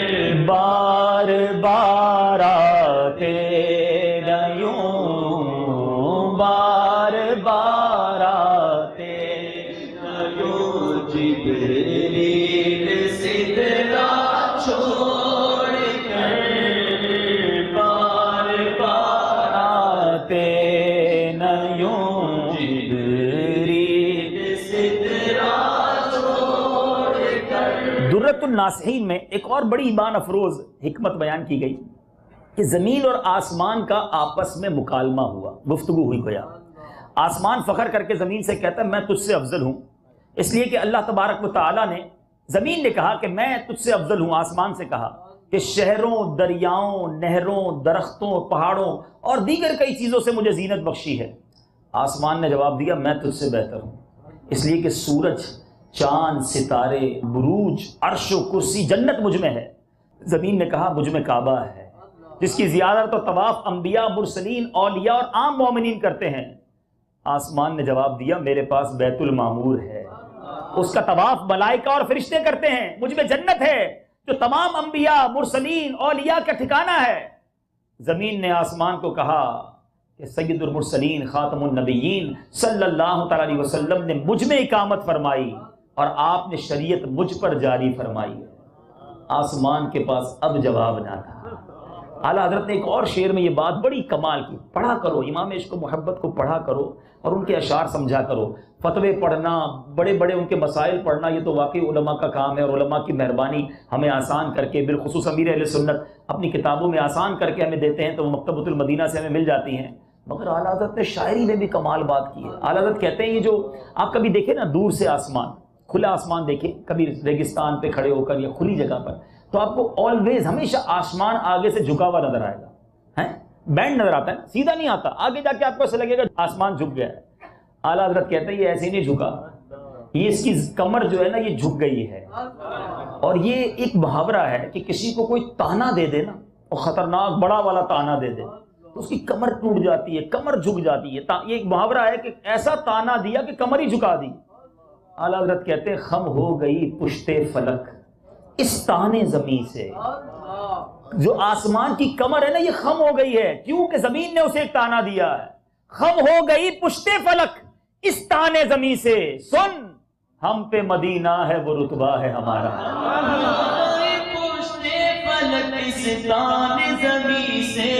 ہے. بار بار آتے نہ یوں، بار بار آتے نہ یوں جبریل سدرا چھوڑ کر، بار بار آتے نہ یوں جبریل سدرا چھوڑ سورۃ الناسحین میں ایک اور بڑی ایمان افروز حکمت بیان کی گئی کہ زمین اور آسمان کا آپس میں مکالمہ ہوا، گفتگو ہوئی گویا۔ آسمان فخر کر کے زمین سے کہتا ہے میں تجھ سے افضل ہوں، اس لیے کہ اللہ تبارک و تعالیٰ نے، زمین نے کہا کہ میں تجھ سے افضل ہوں، آسمان سے کہا کہ شہروں، دریاؤں، نہروں، درختوں، پہاڑوں اور دیگر کئی چیزوں سے مجھے زینت بخشی ہے۔ آسمان نے جواب دیا میں تجھ سے بہتر ہوں، اس لیے کہ سورج، چاند، ستارے، بروج، عرش و کرسی، جنت مجھ میں ہے۔ زمین نے کہا مجھ میں کعبہ ہے جس کی زیارت و طواف انبیاء، مرسلین، اولیاء اور عام مومنین کرتے ہیں۔ آسمان نے جواب دیا میرے پاس بیت المعمور ہے، اس کا طواف ملائکہ اور فرشتے کرتے ہیں۔ مجھ میں جنت ہے جو تمام انبیاء، مرسلین، اولیاء کا ٹھکانہ ہے۔ زمین نے آسمان کو کہا کہ سید المرسلین، خاتم النبیین صلی اللہ تعالی علیہ وسلم نے مجھ میں اقامت فرمائی اور آپ نے شریعت مجھ پر جاری فرمائی۔ آسمان کے پاس اب جواب نہ تھا۔ اعلیٰ حضرت نے ایک اور شعر میں یہ بات بڑی کمال کی، پڑھا کرو امام عشق و محبت کو، پڑھا کرو اور ان کے اشعار سمجھا کرو۔ فتوے پڑھنا، بڑے بڑے ان کے مسائل پڑھنا، یہ تو واقعی علماء کا کام ہے، اور علماء کی مہربانی ہمیں آسان کر کے، بالخصوص امیر اہل سنت اپنی کتابوں میں آسان کر کے ہمیں دیتے ہیں تو وہ مکتبۃ المدینہ سے ہمیں مل جاتی ہیں۔ مگر اعلیٰ حضرت نے شاعری میں بھی کمال بات کی ہے۔ اعلیٰ حضرت کہتے ہیں یہ جو آپ کبھی دیکھیں نا دور سے آسمان، کھلا آسمان دیکھیں کبھی ریگستان پہ کھڑے ہو کر یا کھلی جگہ پر، تو آپ کو آلویز ہمیشہ آسمان آگے سے جھکا ہوا نظر آئے گا، بینڈ نظر آتا ہے، سیدھا نہیں آتا، آگے جا کے آپ کو ایسا لگے گا آسمان جھک گیا ہے۔ اعلیٰ حضرت کہتے ہیں یہ ایسے نہیں جھکا، یہ اس کی کمر جو ہے نا یہ جھک گئی ہے۔ اور یہ ایک محاورہ ہے کہ کسی کو کوئی تانا دے دے نا، اور خطرناک بڑا والا تانا دے دے تو اس کی کمر ٹوٹ جاتی ہے، کمر جھک جاتی ہے۔ یہ ایک محاورہ ہے کہ ایسا تانا دیا کہ کمر ہی جھکا دی۔ اعلیٰ حضرت کہتے ہیں خم ہو گئی پشت فلک اس تانے زمین سے، جو آسمان کی کمر ہے نا یہ خم ہو گئی ہے، کیوں کہ زمین نے اسے ایک تانا دیا ہے۔ خم ہو گئی پشت فلک اس تانے زمین سے، سن ہم پہ مدینہ ہے وہ رتبہ ہے ہمارا۔ پشت فلک اس تانے زمین سے،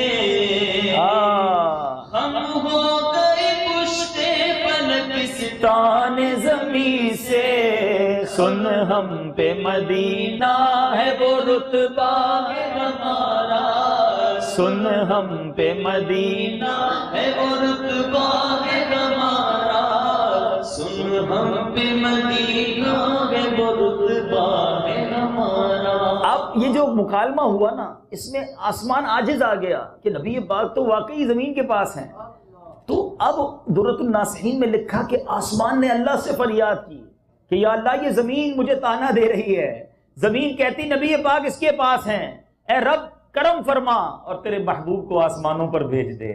ہم ہو گئے پشت فلک اس تانے زمین سے، سن ہم پہ مدینہ ہے وہ رتبہ ہے ہمارا، سن ہم پہ مدینہ ہے وہ رتبہ ہے ہمارا، سن ہم پہ مدینہ ہے وہ رتبہ ہے ہمارا۔ اب یہ جو مکالمہ ہوا نا اس میں آسمان عاجز آ گیا کہ نبی پاک تو واقعی زمین کے پاس ہیں۔ تو اب درۃ الناصحین میں لکھا کہ آسمان نے اللہ سے فریاد کی کہ یا اللہ یہ زمین مجھے تانا دے رہی ہے۔ زمین کہتی نبی پاک اس کے پاس ہیں، اے رب کرم فرما اور تیرے محبوب کو آسمانوں پر بھیج دے،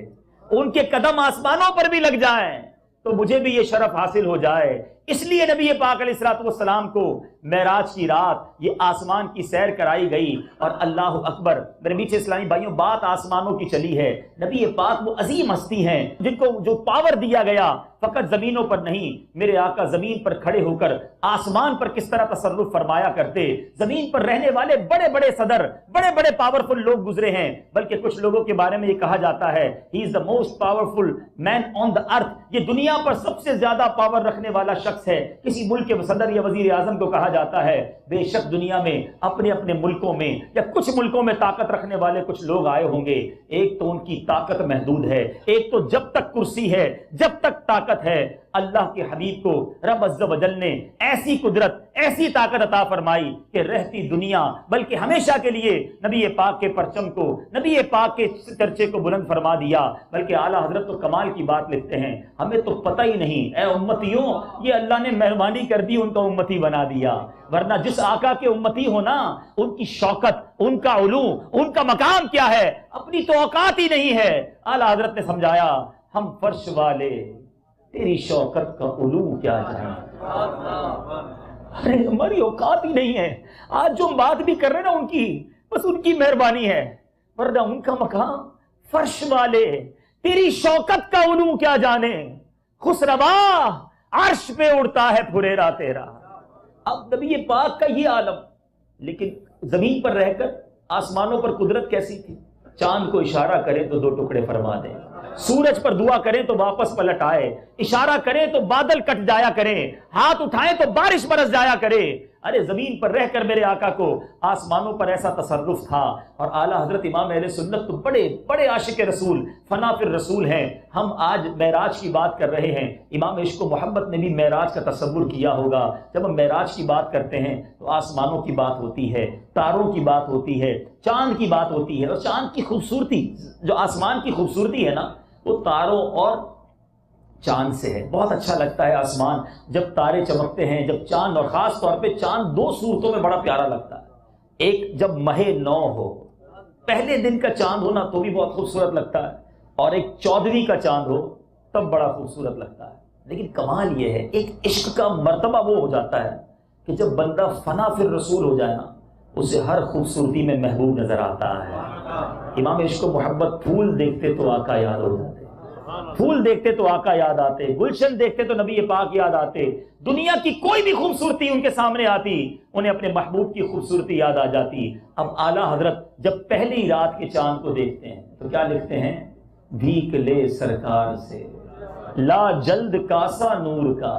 ان کے قدم آسمانوں پر بھی لگ جائیں تو مجھے بھی یہ شرف حاصل ہو جائے۔ اس لیے نبی پاک علیہ الصلوۃ والسلام کو معراج کی رات یہ آسمان کی سیر کرائی گئی۔ اور اللہ اکبر، میرے میٹھے اسلامی بھائیوں، بات آسمانوں کی چلی ہے۔ نبی پاک وہ عظیم ہستی ہیں جن کو جو پاور دیا گیا فقط زمینوں پر نہیں، میرے آقا زمین پر کھڑے ہو کر آسمان پر کس طرح تصرف فرمایا کرتے۔ زمین پر رہنے والے بڑے بڑے صدر، بڑے بڑے پاورفل لوگ گزرے ہیں، بلکہ کچھ لوگوں کے بارے میں یہ کہا جاتا ہے ہی از دا موسٹ پاورفل مین آن دا ارتھ، یہ دنیا پر سب سے زیادہ پاور رکھنے والا شخص ہے۔ کسی ملک کے صدر یا وزیر اعظم کو کہا جاتا ہے بے شک دنیا میں اپنے اپنے ملکوں میں یا کچھ ملکوں میں طاقت رکھنے والے کچھ لوگ آئے ہوں گے، ایک تو ان کی طاقت محدود ہے، ایک تو جب تک کرسی ہے، جب تک طاقت ہے، اللہ کے حبیب کو رب عز و جل نے ایسی قدرت، ایسی طاقت عطا فرمائی کہ رہتی دنیا بلکہ ہمیشہ کے لیے نبی پاک کے پرچم کو، نبی پاک کے چرچے کو بلند فرما دیا۔ بلکہ اعلیٰ حضرت تو کمال کی بات لکھتے ہیں ہمیں تو پتہ ہی نہیں، اے امتیوں یہ اللہ نے مہربانی کر دی، ان کا امتی بنا دیا، ورنہ جس آقا کے امتی ہونا ان کی شوکت، ان کا علو، ان کا مقام کیا ہے، اپنی تو اوقات ہی نہیں ہے۔ اعلیٰ حضرت نے سمجھایا ہم فرش والے تیری شوکت کا علو کیا جائیں، ارے ہماری اوقات ہی نہیں ہے۔ آج جو ہم بات بھی کر رہے ہیں نا ان کی، بس ان کی مہربانی ہے، ورنہ ان کا مقام فرش والے تیری شوکت کا علو کیا جانے، خسروا عرش پہ اڑتا ہے پھریرا تیرا۔ اب نبی پاک کا یہ عالم، لیکن زمین پر رہ کر آسمانوں پر قدرت کیسی تھی؟ چاند کو اشارہ کرے تو دو ٹکڑے فرما دے، سورج پر دعا کریں تو واپس پلٹ آئے، اشارہ کریں تو بادل کٹ جایا کریں، ہاتھ اٹھائیں تو بارش برس جایا کرے۔ ارے زمین پر رہ کر میرے آقا کو آسمانوں پر ایسا تصرف تھا. اور اعلیٰ حضرت امام اہل سنت تو بڑے بڑے عاشق رسول، فنا فی الرسول ہیں. ہم آج معراج کی بات کر رہے ہیں. امام عشق و محبت نے بھی معراج کا تصور کیا ہوگا. جب ہم معراج کی بات کرتے ہیں تو آسمانوں کی بات ہوتی ہے، تاروں کی بات ہوتی ہے، چاند کی بات ہوتی ہے. اور چاند کی خوبصورتی، جو آسمان کی خوبصورتی ہے نا، وہ تاروں اور چاند سے ہے. بہت اچھا لگتا ہے آسمان جب تارے چمکتے ہیں، جب چاند، اور خاص طور پہ چاند دو صورتوں میں بڑا پیارا لگتا ہے. ایک جب ماہ نو ہو، پہلے دن کا چاند ہونا تو بھی بہت خوبصورت لگتا ہے، اور ایک 14ویں کا چاند ہو تب بڑا خوبصورت لگتا ہے. لیکن کمال یہ ہے، ایک عشق کا مرتبہ وہ ہو جاتا ہے کہ جب بندہ فنا فی الرسول ہو جائے نا، اسے ہر خوبصورتی میں محبوب نظر آتا ہے. امام عشق و محبت پھول دیکھتے تو آقا یاد ہو جاتے، پھول دیکھتے تو آقا یاد آتے، گلشن دیکھتے تو نبی پاک یاد آتے. دنیا کی کوئی بھی خوبصورتی ان کے سامنے آتی، انہیں اپنے محبوب کی خوبصورتی یاد آ جاتی. اب اعلیٰ حضرت جب پہلی رات کے چاند کو دیکھتے ہیں تو کیا لکھتے ہیں؟ بھیک لے سرکار سے لا جلد کاسا نور کا.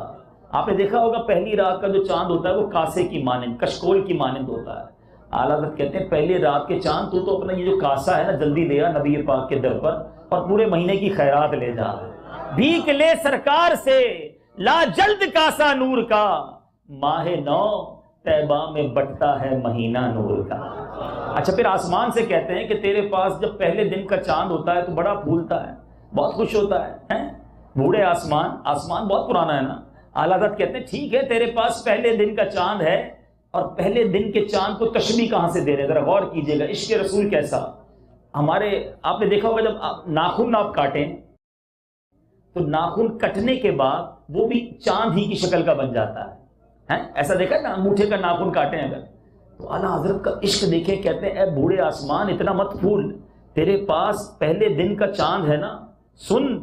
آپ نے دیکھا ہوگا پہلی رات کا جو چاند ہوتا ہے وہ کاسے کی مانند، کشکول کی مانند ہوتا ہے. اعلیٰ حضرت کہتے ہیں پہلی رات کے چاند تو اپنا یہ جو کاسا ہے نا جلدی لے آ نبی پاک کے در پر، اور پورے مہینے کی خیرات لے جا. بھیک لے سرکار سے لا جلد کاسا نور کا، ماہ نو طیبہ میں بٹتا ہے مہینہ نور کا. اچھا پھر آسمان سے کہتے ہیں کہ تیرے پاس جب پہلے دن کا چاند ہوتا ہے تو بڑا پھولتا ہے، بہت خوش ہوتا ہے. بوڑھے آسمان، آسمان بہت پرانا ہے نا. اعلیٰ حضرت کہتے ہیں ٹھیک ہے تیرے پاس پہلے دن کا چاند ہے، اور پہلے دن کے چاند کو تشبیہ کہاں سے دے رہے ہیں؟ ذرا غور کیجئے گا. عشق رسول کیسا. ہمارے آپ نے دیکھا ہوگا جب ناخن آپ کاٹیں تو ناخن کٹنے کے بعد وہ بھی چاند ہی کی شکل کا بن جاتا ہے. ایسا دیکھا نا، انگوٹھے کا ناخن کاٹیں اگر تو اعلیٰ حضرت کا عشق دیکھیں. کہتے ہیں اے بوڑھے آسمان اتنا مت پھول، تیرے پاس پہلے دن کا چاند ہے نا. سن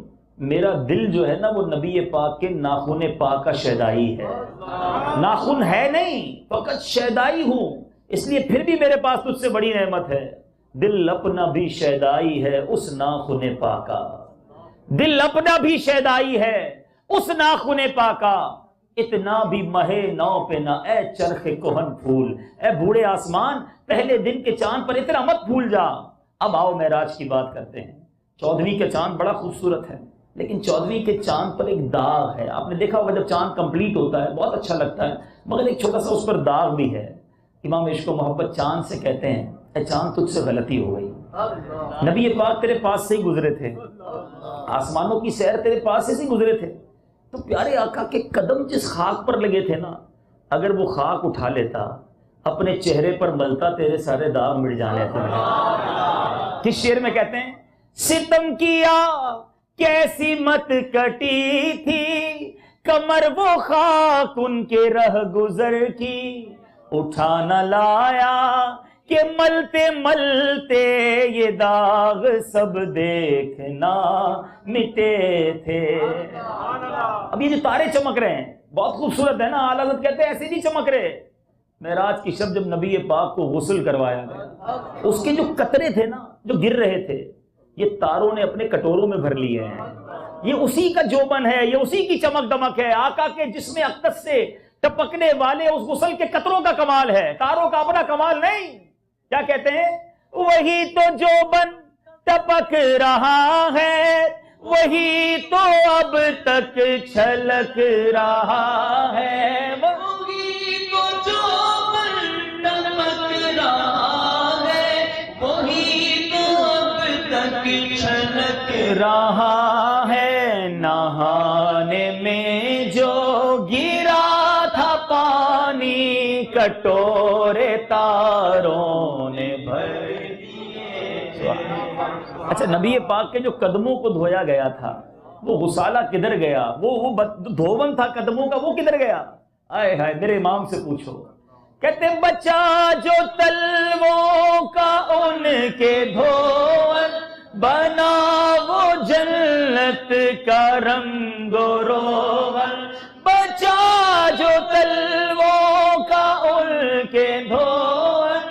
میرا دل جو ہے نا وہ نبی پاک کے ناخن پاک کا شیدائی ہے. ناخن ہے نہیں، فقط شیدائی ہوں، اس لیے پھر بھی میرے پاس تجھ سے بڑی نعمت ہے. دل اپنا بھی شیدائی ہے اس ناخن پاکا، دل اپنا بھی شیدائی ہے اس ناخن پاکا. اتنا بھی مہ نو پہ نہ اے چرخ کوہن پھول. اے بوڑھے آسمان پہلے دن کے چاند پر اتنا مت پھول جا. اب آؤ معراج کی بات کرتے ہیں. 14ویں کا چاند بڑا خوبصورت ہے، لیکن 14ویں کے چاند پر ایک داغ ہے. آپ نے دیکھا ہوگا جب چاند کمپلیٹ ہوتا ہے بہت اچھا لگتا ہے، مگر ایک چھوٹا سا اس پر داغ بھی ہے. امام عشق و محبت چاند سے کہتے ہیں اے چاند تجھ سے غلطی ہو گئی. نبی پاک تیرے پاس سے ہی گزرے تھے، آسمانوں کی سیر تیرے پاس سے ہی گزرے تھے، تو پیارے آقا کے قدم جس خاک پر لگے تھے نا، اگر وہ خاک اٹھا لیتا اپنے چہرے پر ملتا تیرے سارے داغ مٹ جانے تھے. کس شعر میں کہتے ہیں؟ ستم کیا کیسی مت کٹی تھی کمر وہ خاک ان کے رہ گزر کی، اٹھا نہ لایا کہ ملتے ملتے یہ داغ سب دیکھنا مٹے تھے. اب یہ جو تارے چمک رہے ہیں بہت خوبصورت ہے نا. اعلیٰ حضرت کہتے ہیں ایسے نہیں چمک رہے. معراج کی شب جب نبی پاک کو غسل کروایا گیا، اس کے جو قطرے تھے نا جو گر رہے تھے، یہ تاروں نے اپنے کٹوروں میں بھر لیے ہیں. یہ اسی کا جوبن ہے، یہ اسی کی چمک دمک ہے. آقا کے جسم اقدس سے ٹپکنے والے اس غسل کے قطروں کا کمال ہے، تاروں کا اپنا کمال نہیں. کیا کہتے ہیں؟ وہی تو جوبن ٹپک رہا ہے، وہی تو اب تک چھلک رہا ہے. وہی تو جوبن ٹپک رہا ہے، وہی تو اب تک چھلک رہا ہے. نہانے میں جو گرا تھا پانی کٹورے تاروں نے بھر دیے. اچھا نبی پاک کے جو قدموں کو دھویا گیا تھا وہ غسالہ کدھر گیا؟ وہ دھون تھا قدموں کا، وہ کدھر گیا؟ آئے ہائے میرے امام سے پوچھو. کہتے بچا جو تلووں کا ان کے دھون، بنا وہ جنت کا رنگ و روغن. بچا جو تلووں کا ان کے دھون،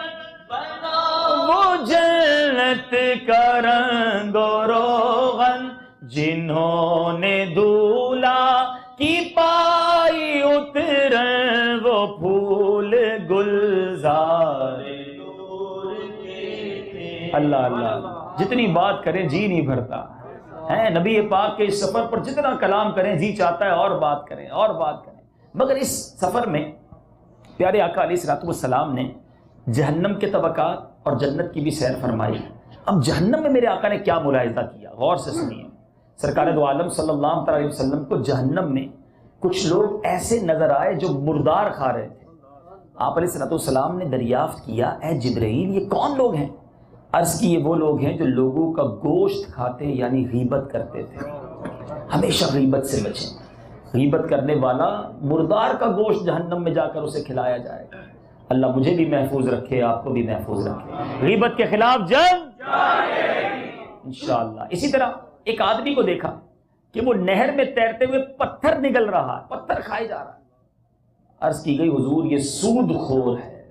بنا وہ جنت کا رنگ و روغن. جنہوں نے دولہا کی پائی اترن وہ پھول اللہ اللہ، جتنی بات کریں جی نہیں بھرتا ہے، نبی پاک کے اس سفر پر جتنا کلام کریں جی چاہتا ہے اور بات کریں اور بات کریں، مگر اس سفر میں پیارے آقا علیہ الصلوۃ والسلام نے جہنم کے طبقات اور جنت کی بھی سیر فرمائی۔ اب جہنم میں میرے آقا نے کیا ملاحظہ کیا، غور سے سنیے۔ سرکار دو عالم صلی اللہ علیہ وسلم کو جہنم میں کچھ لوگ ایسے نظر آئے جو مردار کھا رہے تھے۔ آپ علیہ الصلوۃ والسلام نے دریافت کیا، اے جبرائیل یہ کون لوگ ہیں؟ عرض کی یہ وہ لوگ ہیں جو لوگوں کا گوشت کھاتے یعنی غیبت کرتے تھے۔ ہمیشہ غیبت سے بچیں، غیبت کرنے والا مردار کا گوشت جہنم میں جا کر اسے کھلایا جائے گا۔ اللہ مجھے بھی محفوظ رکھے، آپ کو بھی محفوظ رکھے، غیبت کے خلاف جنگ انشاءاللہ۔ اسی طرح ایک آدمی کو دیکھا کہ وہ نہر میں تیرتے ہوئے پتھر نگل رہا ہے، پتھر کھائے جا رہا ہے۔ عرض کی گئی حضور یہ سود خور ہے،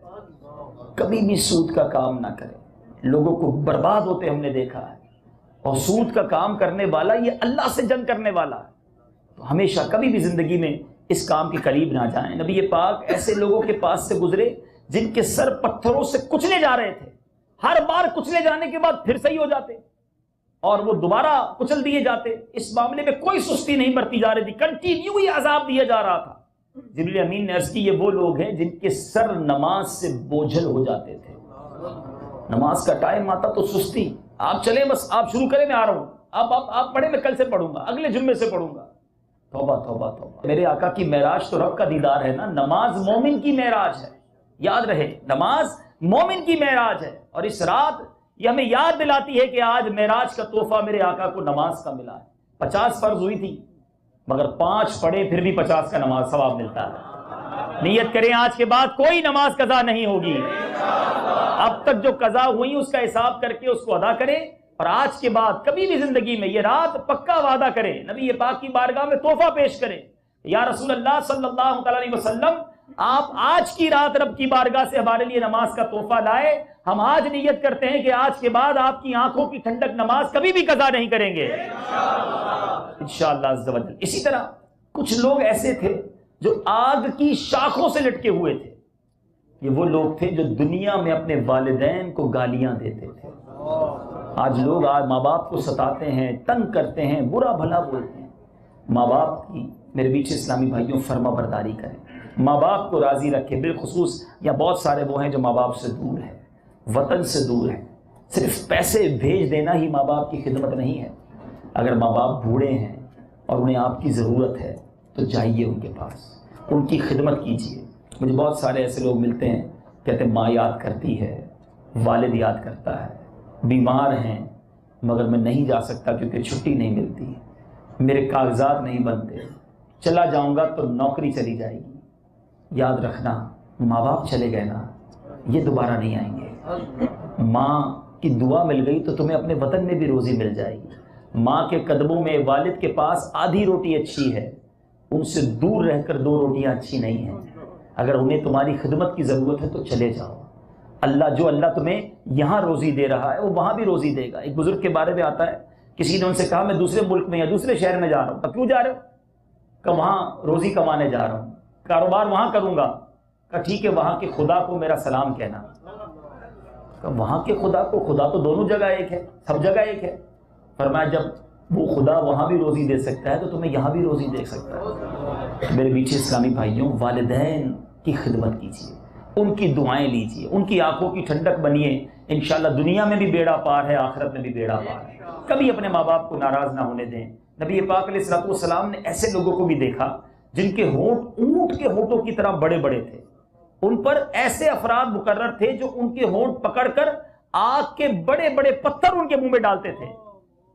کبھی بھی سود کا کام نہ کرے، لوگوں کو برباد ہوتے ہم نے دیکھا ہے، اور سود کا کام کرنے والا یہ اللہ سے جنگ کرنے والا ہے، تو ہمیشہ کبھی بھی زندگی میں اس کام کے قریب نہ جائیں۔ نبی پاک ایسے لوگوں کے پاس سے گزرے جن کے سر پتھروں سے کچلے جا رہے تھے، ہر بار کچلے جانے کے بعد پھر صحیح ہو جاتے اور وہ دوبارہ کچل دیے جاتے۔ اس معاملے میں کوئی سستی نہیں برتی جا رہی تھی، کنٹینیو ہی عذاب دیا جا رہا تھا۔ جبریل امین نے عرض کی یہ وہ لوگ ہیں جن کے سر نماز سے بوجھل ہو جاتے تھے، نماز کا ٹائم آتا تو سستی، آپ چلیں بس آپ شروع کریں میں آ رہا ہوں، آپ پڑھیں میں کل سے پڑھوں گا، اگلے جمعے سے پڑھوں گا۔ توبہ توبہ توبہ، میرے آقا کی معراج تو رب کا دیدار ہے نا، نماز مومن کی معراج ہے، یاد رہے نماز مومن کی معراج ہے، اور اس رات یہ ہمیں یاد دلاتی ہے کہ آج معراج کا تحفہ میرے آقا کو نماز کا ملا ہے۔ 50 فرض ہوئی تھی مگر 5 پڑھے پھر بھی 50 کا نماز ثواب ملتا ہے۔ نیت کریں آج کے بعد کوئی نماز قضا نہیں ہوگی، اب تک جو قضا ہوئی اس کا حساب کر کے اس کو ادا کریں، اور آج کے بعد کبھی بھی زندگی میں یہ رات پکا وعدہ کریں، نبی پاک کی بارگاہ میں تحفہ پیش کریں، یا رسول اللہ صلی اللہ علیہ وسلم آپ آج کی رات رب کی بارگاہ سے ہمارے لیے نماز کا تحفہ لائے، ہم آج نیت کرتے ہیں کہ آج کے بعد آپ کی آنکھوں کی ٹھنڈک نماز کبھی بھی قضا نہیں کریں گے انشاءاللہ عز و جل۔ اسی طرح کچھ لوگ ایسے تھے جو آگ کی شاخوں سے لٹکے ہوئے تھے، یہ وہ لوگ تھے جو دنیا میں اپنے والدین کو گالیاں دیتے تھے۔ آج لوگ ماں باپ کو ستاتے ہیں، تنگ کرتے ہیں، برا بھلا بولتے ہیں۔ ماں باپ کی میرے بیچ اسلامی بھائیوں فرما برداری کریں، ماں باپ کو راضی رکھیں، بالخصوص یا بہت سارے وہ ہیں جو ماں باپ سے دور ہیں، وطن سے دور ہیں۔ صرف پیسے بھیج دینا ہی ماں باپ کی خدمت نہیں ہے، اگر ماں باپ بوڑھے ہیں اور انہیں آپ کی ضرورت ہے تو جائیے ان کے پاس، ان کی خدمت کیجیے۔ مجھے بہت سارے ایسے لوگ ملتے ہیں کہتے ہیں ماں یاد کرتی ہے، والد یاد کرتا ہے، بیمار ہیں مگر میں نہیں جا سکتا کیونکہ چھٹی نہیں ملتی، میرے کاغذات نہیں بنتے، چلا جاؤں گا تو نوکری چلی جائے گی۔ یاد رکھنا ماں باپ چلے گئے نا یہ دوبارہ نہیں آئیں گے، ماں کی دعا مل گئی تو تمہیں اپنے وطن میں بھی روزی مل جائے گی۔ ماں کے قدموں میں والد کے پاس آدھی روٹی اچھی ہے، ان سے دور رہ کر 2 روٹیاں اچھی نہیں ہیں۔ اگر انہیں تمہاری خدمت کی ضرورت ہے تو چلے جاؤ، اللہ تمہیں یہاں روزی دے رہا ہے وہ وہاں بھی روزی دے گا۔ ایک بزرگ کے بارے میں آتا ہے، کسی نے ان سے کہا میں دوسرے ملک میں یا دوسرے شہر میں جا رہا ہوں۔ کیوں جا رہے ہو؟ کہ وہاں روزی کمانے جا رہا ہوں، کاروبار وہاں کروں گا۔ کہا ٹھیک ہے وہاں کے خدا کو میرا سلام کہنا۔ کہ وہاں کے خدا کو، خدا تو دونوں جگہ ایک ہے، سب جگہ ایک ہے۔ فرمایا جب وہ خدا وہاں بھی روزی دے سکتا ہے تو تمہیں یہاں بھی روزی دے سکتا ہے۔ میرے بیچ اسلامی بھائیوں، والدین کی خدمت کیجیے، ان کی دعائیں لیجیے، ان کی آنکھوں کی ٹھنڈک بنیے، انشاءاللہ دنیا میں بھی بیڑا پار ہے، آخرت میں بھی بیڑا پار ہے۔ کبھی اپنے ماں باپ کو ناراض نہ ہونے دیں۔ نبی پاک علیہ الصلوۃ والسلام نے ایسے لوگوں کو بھی دیکھا جن کے ہونٹ اونٹ کے ہونٹوں کی طرح بڑے بڑے تھے، ان پر ایسے افراد مقرر تھے جو ان کے ہونٹ پکڑ کر آگ کے بڑے بڑے پتھر ان کے منہ میں ڈالتے تھے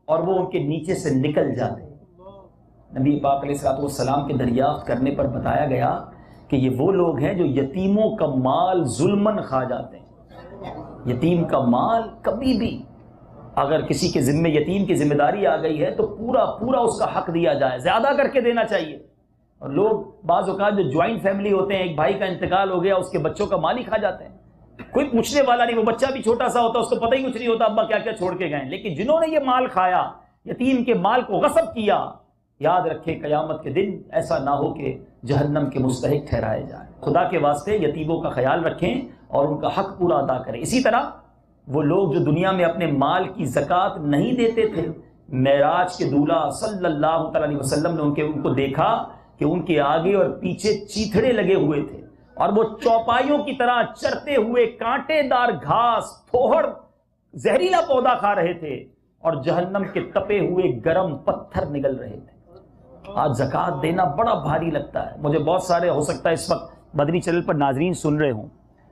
اور وہ ان کے نیچے سے نکل جاتے۔ نبی پاک علیہ الصلوۃ والسلام کے دریافت کرنے پر بتایا گیا کہ یہ وہ لوگ ہیں جو یتیموں کا مال ظلماً کھا جاتے ہیں۔ یتیم کا مال کبھی بھی اگر کسی کے ذمے یتیم کی ذمہ داری آ گئی ہے تو پورا اس کا حق دیا جائے، زیادہ کر کے دینا چاہیے۔ اور لوگ بعض اوقات جو جوائنٹ فیملی ہوتے ہیں، ایک بھائی کا انتقال ہو گیا اس کے بچوں کا مال ہی کھا جاتے ہیں، کوئی پوچھنے والا نہیں، وہ بچہ بھی چھوٹا سا ہوتا ہے، اس کو پتہ ہی کچھ نہیں ہوتا ابا کیا کیا چھوڑ کے گئے۔ لیکن جنہوں نے یہ مال کھایا، یتیم کے مال کو غصب کیا، یاد رکھیں قیامت کے دن ایسا نہ ہو کہ جہنم کے مستحق ٹھہرائے جائیں۔ خدا کے واسطے یتیموں کا خیال رکھیں اور ان کا حق پورا ادا کریں۔ اسی طرح وہ لوگ جو دنیا میں اپنے مال کی زکوٰۃ نہیں دیتے تھے، معراج کے دولہ صلی اللہ تعالیٰ علیہ وسلم نے ان کو دیکھا کہ ان کے آگے اور پیچھے چیتھڑے لگے ہوئے تھے اور وہ چوپائیوں کی طرح چرتے ہوئے کانٹے دار گھاس، پھوہڑ، زہریلا پودا کھا رہے تھے اور جہنم کے تپے ہوئے گرم پتھر نگل رہے تھے۔ آج زکوٰۃ دینا بڑا بھاری لگتا ہے مجھے۔ بہت سارے ہو سکتا ہے اس وقت مدنی چینل پر ناظرین سن رہے ہوں۔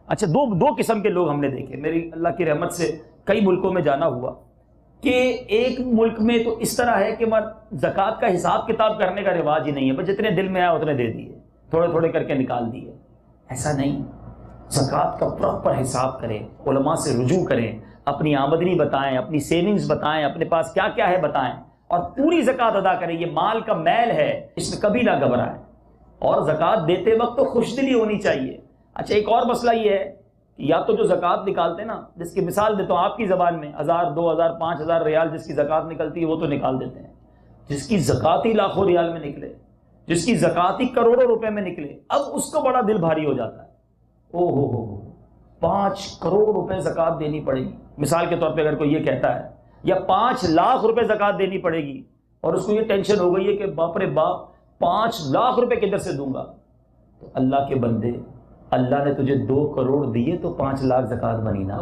اچھا، دو قسم کے لوگ ہم نے دیکھے، میری اللہ کی رحمت سے کئی ملکوں میں جانا ہوا، کہ ایک ملک میں تو اس طرح ہے کہ زکوٰۃ کا حساب کتاب کرنے کا رواج ہی نہیں ہے، بس جتنے دل میں آیا اتنے دے دیے، تھوڑے تھوڑے کر کے نکال دیے۔ ایسا نہیں، زکوٰۃ کا پراپر حساب کریں، علماء سے رجوع کریں، اپنی آمدنی بتائیں، اپنی سیونگز بتائیں، اپنے پاس کیا کیا ہے بتائیں اور پوری زکوٰۃ ادا کریں۔ یہ مال کا میل ہے، اس میں کبھی نہ گھبرائیں، اور زکوٰۃ دیتے وقت تو خوش دلی ہونی چاہیے۔ اچھا، ایک اور مسئلہ یہ ہے کہ یا تو جو زکوٰۃ نکالتے نا، جس کی مثال دیتا ہوں آپ کی زبان میں، 1000 2000 5000 ریال جس کی زکوٰۃ نکلتی ہے وہ تو نکال دیتے ہیں، جس کی زکوٰۃ ہی لاکھوں ریال میں نکلے، جس کی زکوٰۃ ہی کروڑوں روپے میں نکلے، اب اس کو بڑا دل بھاری ہو جاتا ہے۔ او ہو 5 کروڑ روپے زکوٰۃ دینی پڑے گی، مثال کے طور پہ اگر کوئی یہ کہتا ہے، یا 5 لاکھ روپے زکوٰۃ دینی پڑے گی، اور اس کو یہ ٹینشن ہو گئی ہے کہ باپ رے باپ 5 لاکھ روپے کدھر سے دوں گا، تو اللہ کے بندے، اللہ نے تجھے 2 کروڑ دیے تو 5 لاکھ زکوٰۃ بنی نا۔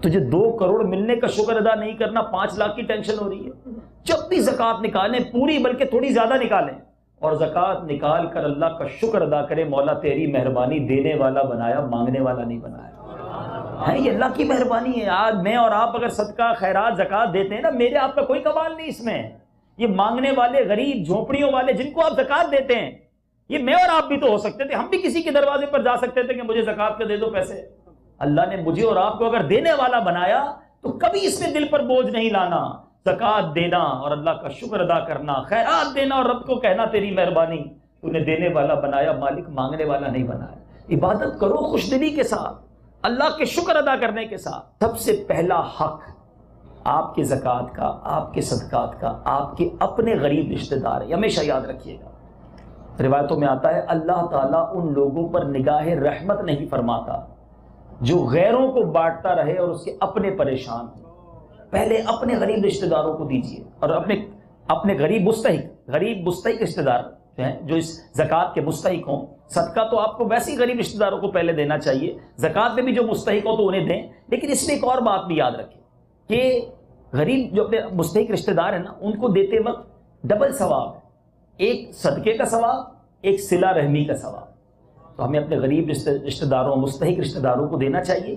تجھے 2 کروڑ ملنے کا شکر ادا نہیں کرنا، 5 لاکھ کی ٹینشن ہو رہی ہے۔ جب بھی زکوٰۃ نکالیں پوری، بلکہ تھوڑی زیادہ نکالیں، اور زکوٰۃ نکال کر اللہ کا شکر ادا کریں، مولا تیری مہربانی، دینے والا بنایا، مانگنے والا نہیں بنایا۔ یہ اللہ کی مہربانی ہے۔ آج میں اور آپ اگر صدقہ خیرات زکوٰۃ دیتے ہیں نا، میرے آپ کا کوئی کمال نہیں اس میں۔ یہ مانگنے والے، غریب، جھونپڑیوں والے جن کو آپ زکوٰۃ دیتے ہیں، یہ میں اور آپ بھی تو ہو سکتے تھے، ہم بھی کسی کے دروازے پر جا سکتے تھے کہ مجھے زکوٰۃ کے دے دو پیسے۔ اللہ نے مجھے اور آپ کو اگر دینے والا بنایا تو کبھی اس میں دل پر بوجھ نہیں لانا، زکوٰۃ دینا اور اللہ کا شکر ادا کرنا، خیرات دینا اور رب کو کہنا تیری مہربانی، تو نے دینے والا بنایا، مالک مانگنے والا نہیں بنایا۔ عبادت کرو خوش دلی کے ساتھ، اللہ کے شکر ادا کرنے کے ساتھ۔ سب سے پہلا حق آپ کے زکوٰۃ کا، آپ کے صدقات کا، آپ کے اپنے غریب رشتہ دار ہے، ہمیشہ یاد رکھیے گا۔ روایتوں میں آتا ہے اللہ تعالیٰ ان لوگوں پر نگاہ رحمت نہیں فرماتا جو غیروں کو بانٹتا رہے اور اس کے اپنے پریشان ہوں۔ پہلے اپنے غریب رشتہ داروں کو دیجیے، اور اپنے غریب مستحق رشتہ دار جو ہیں، جو اس زکوٰۃ کے مستحق ہوں۔ صدقہ تو آپ کو ویسے ہی غریب رشتہ داروں کو پہلے دینا چاہیے، زکوٰۃ میں بھی جو مستحق ہو تو انہیں دیں، لیکن اس میں ایک اور بات بھی یاد رکھیں کہ غریب جو اپنے مستحق رشتہ دار ہیں نا، ان کو دیتے وقت ڈبل ثواب ہے، ایک صدقے کا ثواب، ایک صلہ رحمی کا ثواب۔ تو ہمیں اپنے غریب رشتہ داروں، مستحق رشتہ داروں کو دینا چاہیے۔